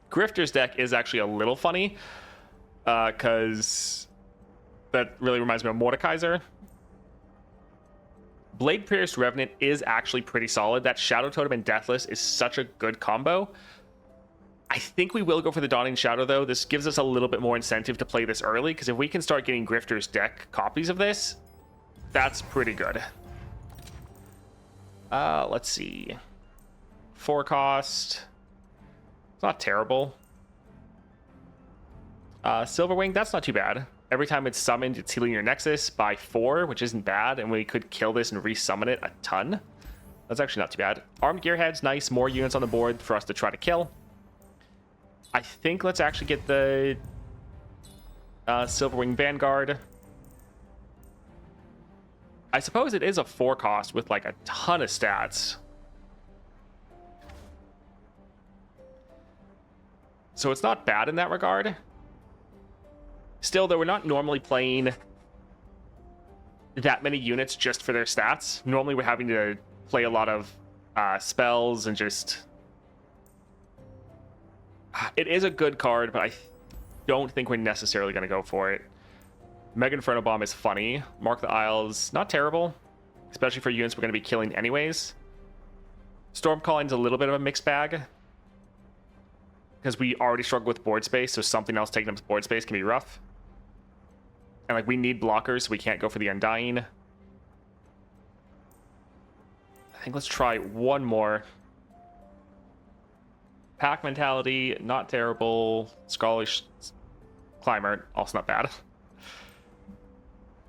Speaker 1: Grifter's deck is actually a little funny. because that really reminds me of Mordekaiser. Blade Pierced Revenant is actually pretty solid. That Shadow Totem and Deathless is such a good combo. I think we will go for the Dawning Shadow, though. This gives us a little bit more incentive to play this early, because if we can start getting Grifter's deck copies of this, that's pretty good. Let's see. 4 cost. It's not terrible. Silverwing, that's not too bad. Every time it's summoned, it's healing your Nexus by 4, which isn't bad, and we could kill this and resummon it a ton. That's actually not too bad. Armed Gearhead's nice. More units on the board for us to try to kill. I think let's actually get the Silverwing Vanguard. I suppose it is a 4 cost with like a ton of stats. So it's not bad in that regard. Still, though, we're not normally playing that many units just for their stats. Normally, we're having to play a lot of spells and just... It is a good card, but I don't think we're necessarily going to go for it. Mega Inferno Bomb is funny. Mark the Isles, not terrible, especially for units we're going to be killing anyways. Stormcalling's a little bit of a mixed bag, because we already struggle with board space, so something else taking up board space can be rough. And like we need blockers, so we can't go for the Undying. I think let's try one more. Pack Mentality, not terrible. Scrawlish Climber, also not bad.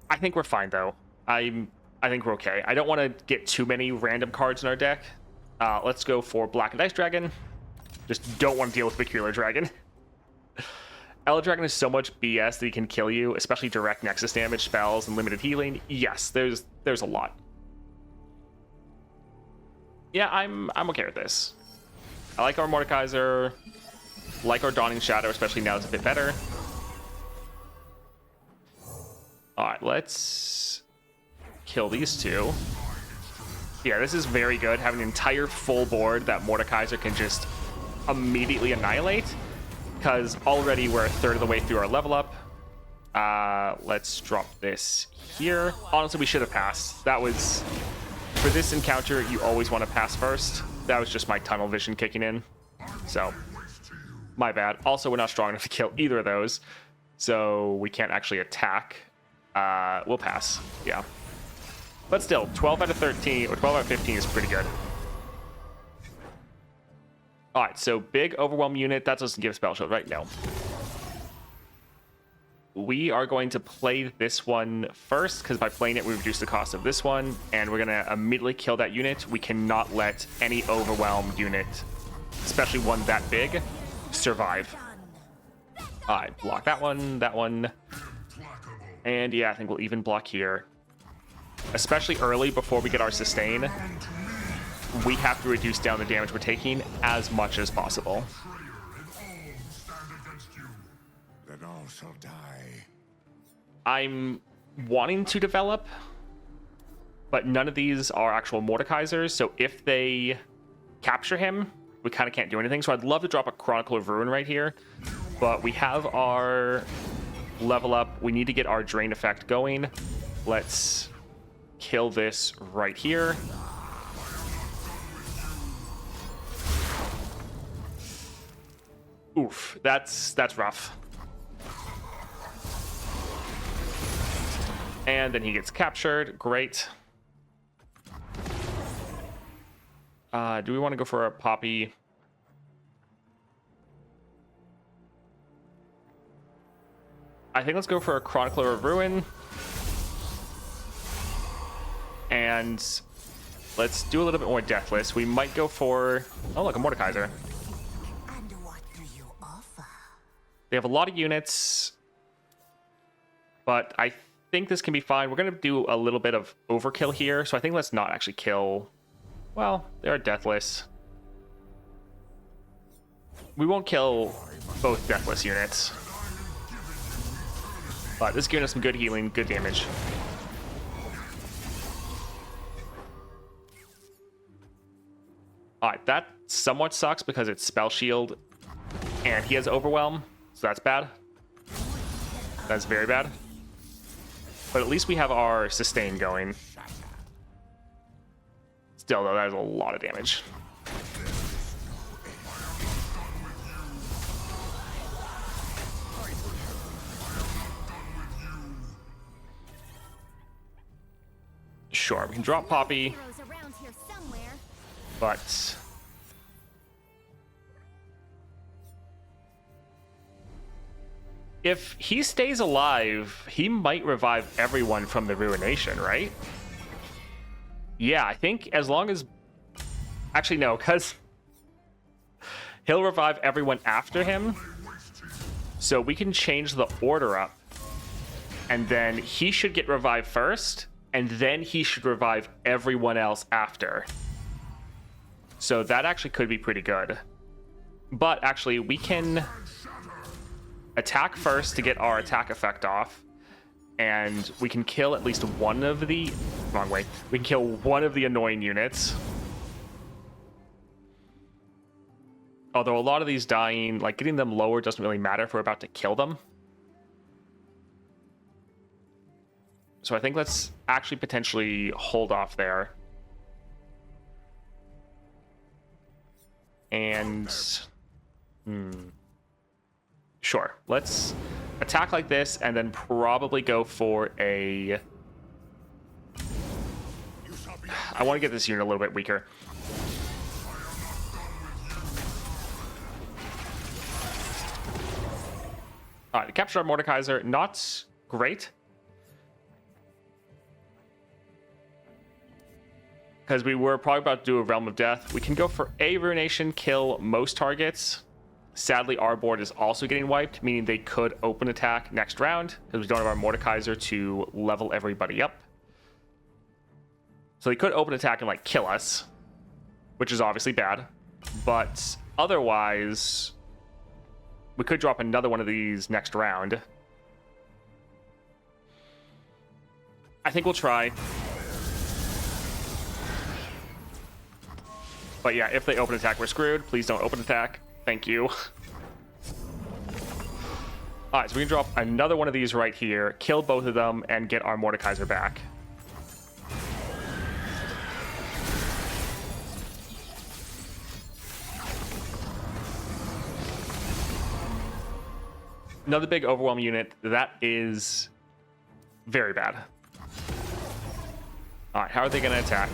Speaker 1: I think we're fine though. I think we're okay. I don't want to get too many random cards in our deck. Let's go for Black and Dice Dragon. Just don't want to deal with Peculiar Dragon. Ella Dragon is so much BS that he can kill you, especially direct Nexus damage, spells, and limited healing. Yes, there's a lot. Yeah, I'm okay with this. I like our Mordekaiser, like our Dawning Shadow, especially now it's a bit better. Alright, let's kill these two. Yeah, this is very good, having an entire full board that Mordekaiser can just immediately annihilate, because already we're a third of the way through our level up. Let's drop this here. Honestly, we should have passed. That was... For this encounter, you always want to pass first. That was just my tunnel vision kicking in. So, my bad. Also, we're not strong enough to kill either of those, so we can't actually attack. We'll pass. Yeah. But still, 12 out of 13, or 12 out of 15 is pretty good. Alright, so big Overwhelm unit. That doesn't give Spell Shield, right? No. We are going to play this one first, because by playing it, we reduce the cost of this one, and we're going to immediately kill that unit. We cannot let any Overwhelm unit, especially one that big, survive. Alright, block that one, and yeah, I think we'll even block here. Especially early, before we get our sustain, we have to reduce down the damage we're taking as much as possible.
Speaker 2: Then all shall die.
Speaker 1: I'm wanting to develop, but none of these are actual Mordekaisers, so if they capture him, we kind of can't do anything. So I'd love to drop a Chronicle of Ruin right here, but we have our level up. We need to get our Drain effect going. Let's kill this right here. Oof, that's rough. And then he gets captured. Great. Do we want to go for a Poppy? I think let's go for a Chronicler of Ruin. And let's do a little bit more Deathless. We might go for... Oh, look, a Mordekaiser.
Speaker 3: And what do you offer?
Speaker 1: They have a lot of units, but I think this can be fine. We're going to do a little bit of overkill here, so I think let's not actually kill... Well, they're Deathless. We won't kill both Deathless units. But this is giving us some good healing, good damage. Alright, that somewhat sucks because it's Spell Shield, and he has Overwhelm, so that's bad. That's very bad. But at least we have our sustain going. Still, though, that is a lot of damage. Sure, we can drop Poppy,
Speaker 3: Heroes around here somewhere.
Speaker 1: but if he stays alive, he might revive everyone from the Ruination, right? Yeah, I think as long as... Actually, no, because he'll revive everyone after him. So we can change the order up. And then he should get revived first, and then he should revive everyone else after. So that actually could be pretty good. But actually, we can attack first to get our attack effect off, and we can kill at least one of the... Wrong way. We can kill one of the annoying units. Although a lot of these dying, like getting them lower doesn't really matter if we're about to kill them. So I think let's actually potentially hold off there. And... Sure, let's attack like this and then probably go for a... I want to get this unit a little bit weaker. Alright, captured our Mordekaiser. Not great. Because we were probably about to do a Realm of Death. We can go for a Ruination, kill most targets. Sadly, our board is also getting wiped, meaning they could open attack next round, because we don't have our Mordekaiser to level everybody up. So they could open attack and, like, kill us, which is obviously bad. But otherwise, we could drop another one of these next round. I think we'll try. But yeah, if they open attack, we're screwed. Please don't open attack. Thank you. Alright, so we can drop another one of these right here, kill both of them, and get our Mordekaiser back. Another big overwhelm unit. That is very bad. Alright, how are they going to attack?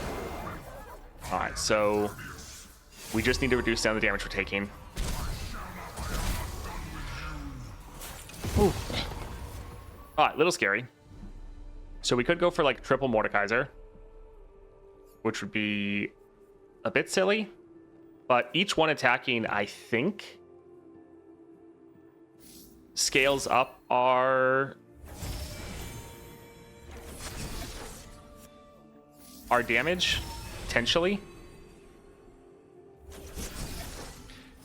Speaker 1: Alright, so we just need to reduce down the damage we're taking. Alright, little scary. So we could go for like triple Mordekaiser, which would be a bit silly. But each one attacking, I think, scales up our damage, potentially.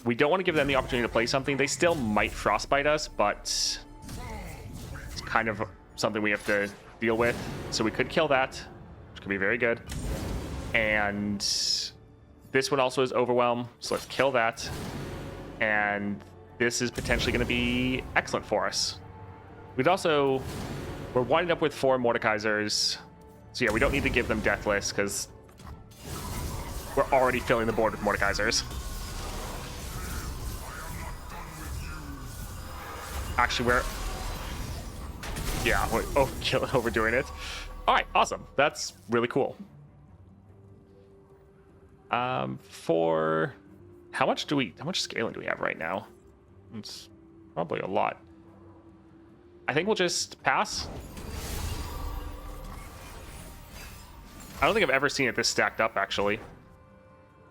Speaker 1: We don't want to give them the opportunity to play something. They still might frostbite us, but it's kind of something we have to deal with. So we could kill that, which could be very good. And this one also is overwhelm, so let's kill that. And this is potentially going to be excellent for us. We're winding up with 4 Mordekaisers. So yeah, we don't need to give them Deathless because we're already filling the board with Mordekaisers. Actually, we're overdoing it. All right, awesome. That's really cool. For how much scaling do we have right now? It's probably a lot. I think we'll just pass. I don't think I've ever seen it this stacked up, actually.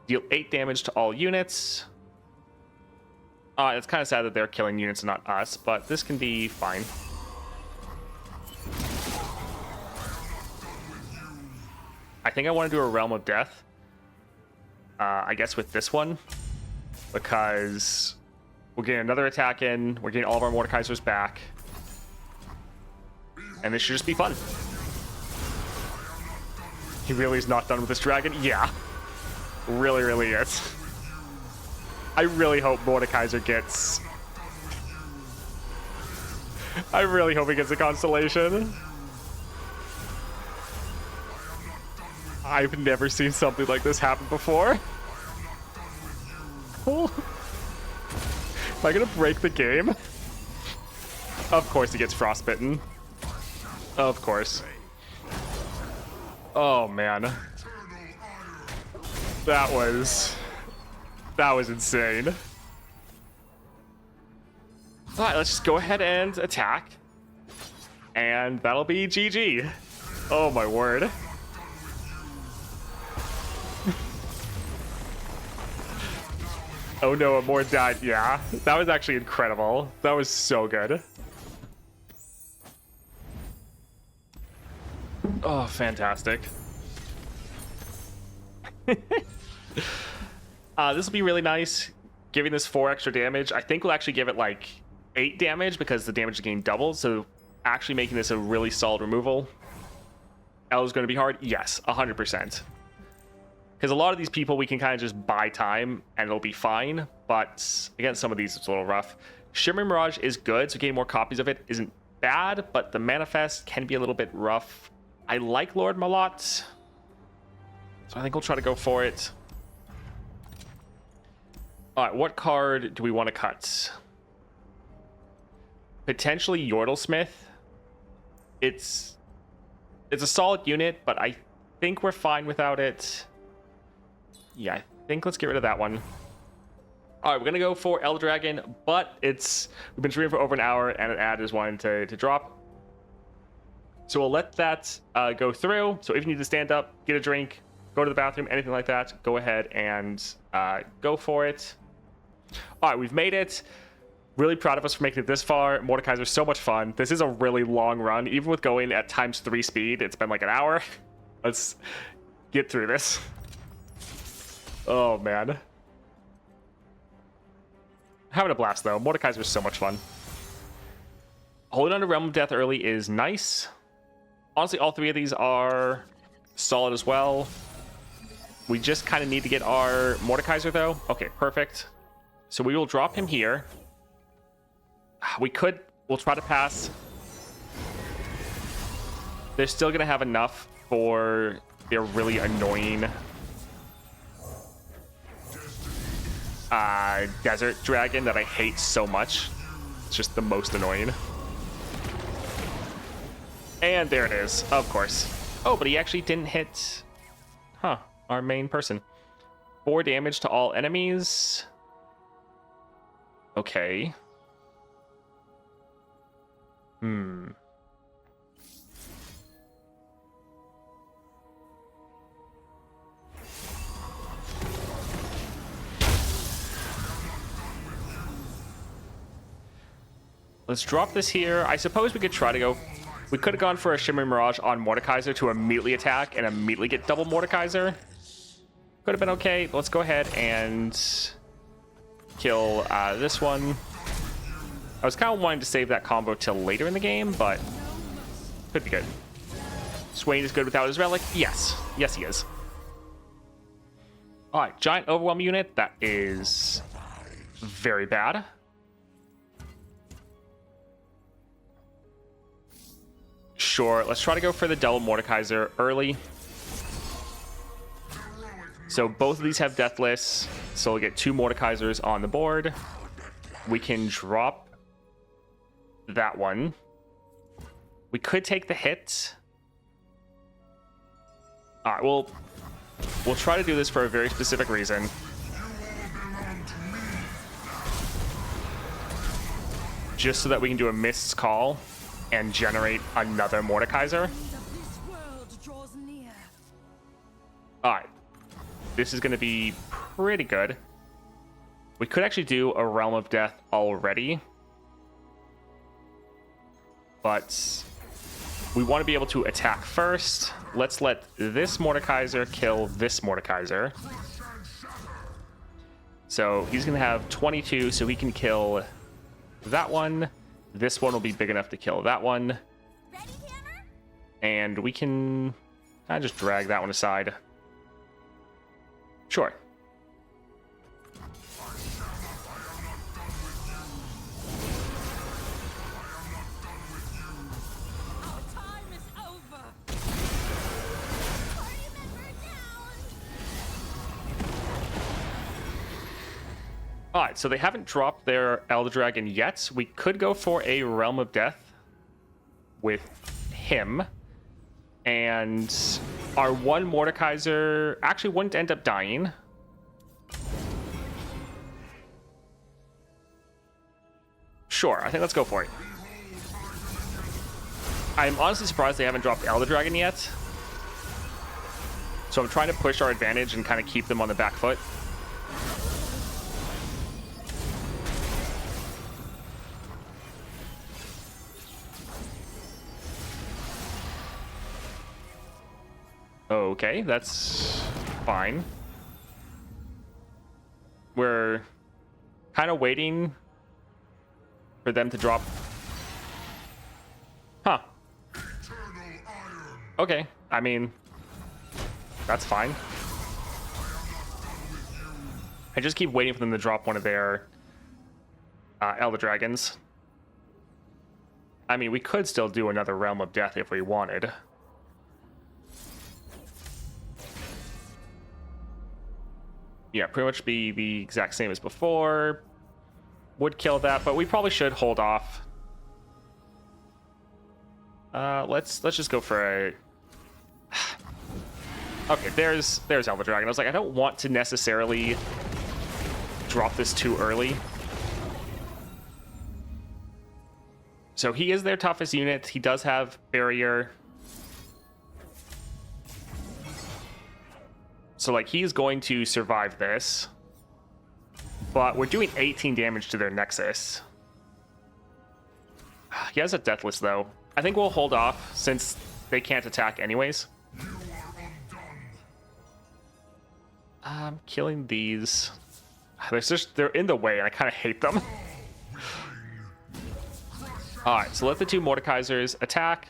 Speaker 1: Deal 8 damage to all units. It's kind of sad that they're killing units and not us, but this can be fine. I think I want to do a Realm of Death. I guess with this one, because we're getting another attack in, we're getting all of our Mordekaisers back, and this should just be fun. He really is not done with this dragon? Yeah. Really, really is. I really hope Mordekaiser gets... I really hope he gets a constellation. I've never seen something like this happen before. Am I gonna break the game? Of course he gets frostbitten. Of course. Oh man. That was insane. Alright, let's just go ahead and attack. And that'll be GG. Oh my word. Oh no, a more died. Yeah, that was actually incredible. That was so good. Oh, fantastic. This will be really nice. Giving this 4 extra damage. I think we'll actually give it like 8 damage because the damage gain doubles. So actually making this a really solid removal. L is going to be hard. Yes, 100%. Because a lot of these people we can kind of just buy time and it'll be fine. But against some of these, it's a little rough. Shimmering Mirage is good, so getting more copies of it isn't bad. But the Manifest can be a little bit rough. I like Lord Malot, so I think we'll try to go for it. All right, what card do we want to cut? Potentially Yordlesmith. It's a solid unit, but I think we're fine without it. Yeah, I think let's get rid of that one. All right, we're gonna go for Elder Dragon, but we've been streaming for over an hour, and an ad is wanting to drop. So we'll let that go through. So if you need to stand up, get a drink, go to the bathroom, anything like that, go ahead and go for it. All right, we've made it. Really proud of us for making it this far. Mordekaiser is so much fun. This is a really long run. Even with going at ×3 speed, it's been like an hour. Let's get through this. Oh, man. Having a blast, though. Mordekaiser is so much fun. Holding on to Realm of Death early is nice. Honestly, all 3 of these are solid as well. We just kind of need to get our Mordekaiser, though. Okay, perfect. So we will drop him here. We'll try to pass. They're still going to have enough for their really annoying desert dragon that I hate so much. It's just the most annoying. And there it is, of course. Oh, but he actually didn't hit, our main person. 4 damage to all enemies. Okay. Let's drop this here. I suppose we could try to go... We could have gone for a Shimmering Mirage on Mordekaiser to immediately attack and immediately get double Mordekaiser. Could have been okay. Let's go ahead and kill this one. I was kind of wanting to save that combo till later in the game, but could be good. Swain is good without his relic. Yes. Yes, he is. All right, Giant Overwhelm unit. That is very bad. Sure, let's try to go for the double Mordekaiser early. So both of these have Deathless, so we'll get 2 Mordekaisers on the board. We can drop that one. We could take the hit. All right, we'll try to do this for a very specific reason. Just so that we can do a Mist's Call and generate another Mordekaiser. All right, this is going to be pretty good. We could actually do a Realm of Death already, but we want to be able to attack first. Let's let this Mordekaiser kill this Mordekaiser. So he's going to have 22, so he can kill that one. This one will be big enough to kill that one.
Speaker 3: Ready, Hammer?
Speaker 1: And we can kind of just drag that one aside. Sure. All right, so they haven't dropped their Elder Dragon yet. We could go for a Realm of Death with him. And our one Mordekaiser actually wouldn't end up dying. Sure, I think let's go for it. I'm honestly surprised they haven't dropped Elder Dragon yet. So I'm trying to push our advantage and kind of keep them on the back foot. Okay, that's fine. We're kind of waiting for them to drop. Huh. Okay, I mean, that's fine. I just keep waiting for them to drop one of their Elder Dragons. I mean, we could still do another Realm of Death if we wanted. Yeah, pretty much be the exact same as before. Would kill that, but we probably should hold off. Let's just go for a... Okay, there's Elder Dragon. I was like, I don't want to necessarily drop this too early. So he is their toughest unit. He does have barrier. So, like, he's going to survive this. But we're doing 18 damage to their Nexus. He has a Deathless, though. I think we'll hold off, since they can't attack anyways. I'm killing these. They're in the way, and I kind of hate them. Alright, so let the two Mordekaisers attack.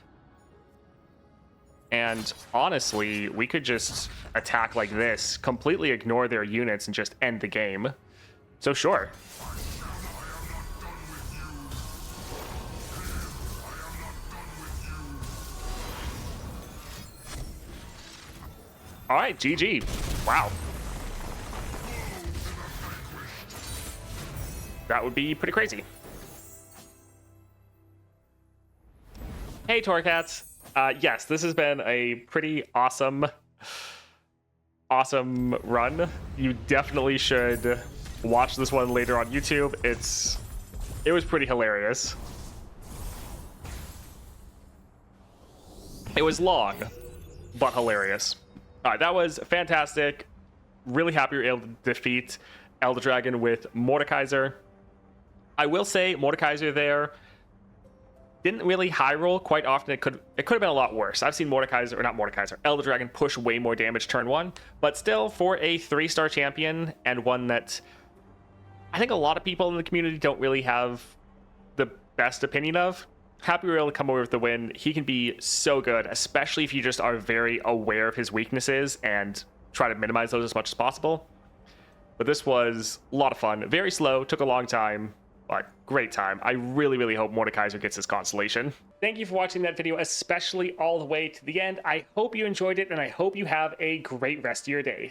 Speaker 1: And honestly, we could just attack like this, completely ignore their units, and just end the game. So sure. All right, GG. Wow. That would be pretty crazy. Hey, Torcats. Yes, this has been a pretty awesome run. You definitely should watch this one later on YouTube. It was pretty hilarious. It was long, but hilarious. All right, that was fantastic. Really happy we were able to defeat Elder Dragon with Mordekaiser. I will say Mordekaiser there didn't really high roll quite often. It could have been a lot worse. I've seen Elder Dragon push way more damage turn one, but still for a 3-star champion and one that I think a lot of people in the community don't really have the best opinion of. Happy we were able to come away with the win. He can be so good, especially if you just are very aware of his weaknesses and try to minimize those as much as possible. But this was a lot of fun. Very slow, took a long time, but great time. I really, really hope Mordekaiser gets his constellation. Thank you for watching that video, especially all the way to the end. I hope you enjoyed it, and I hope you have a great rest of your day.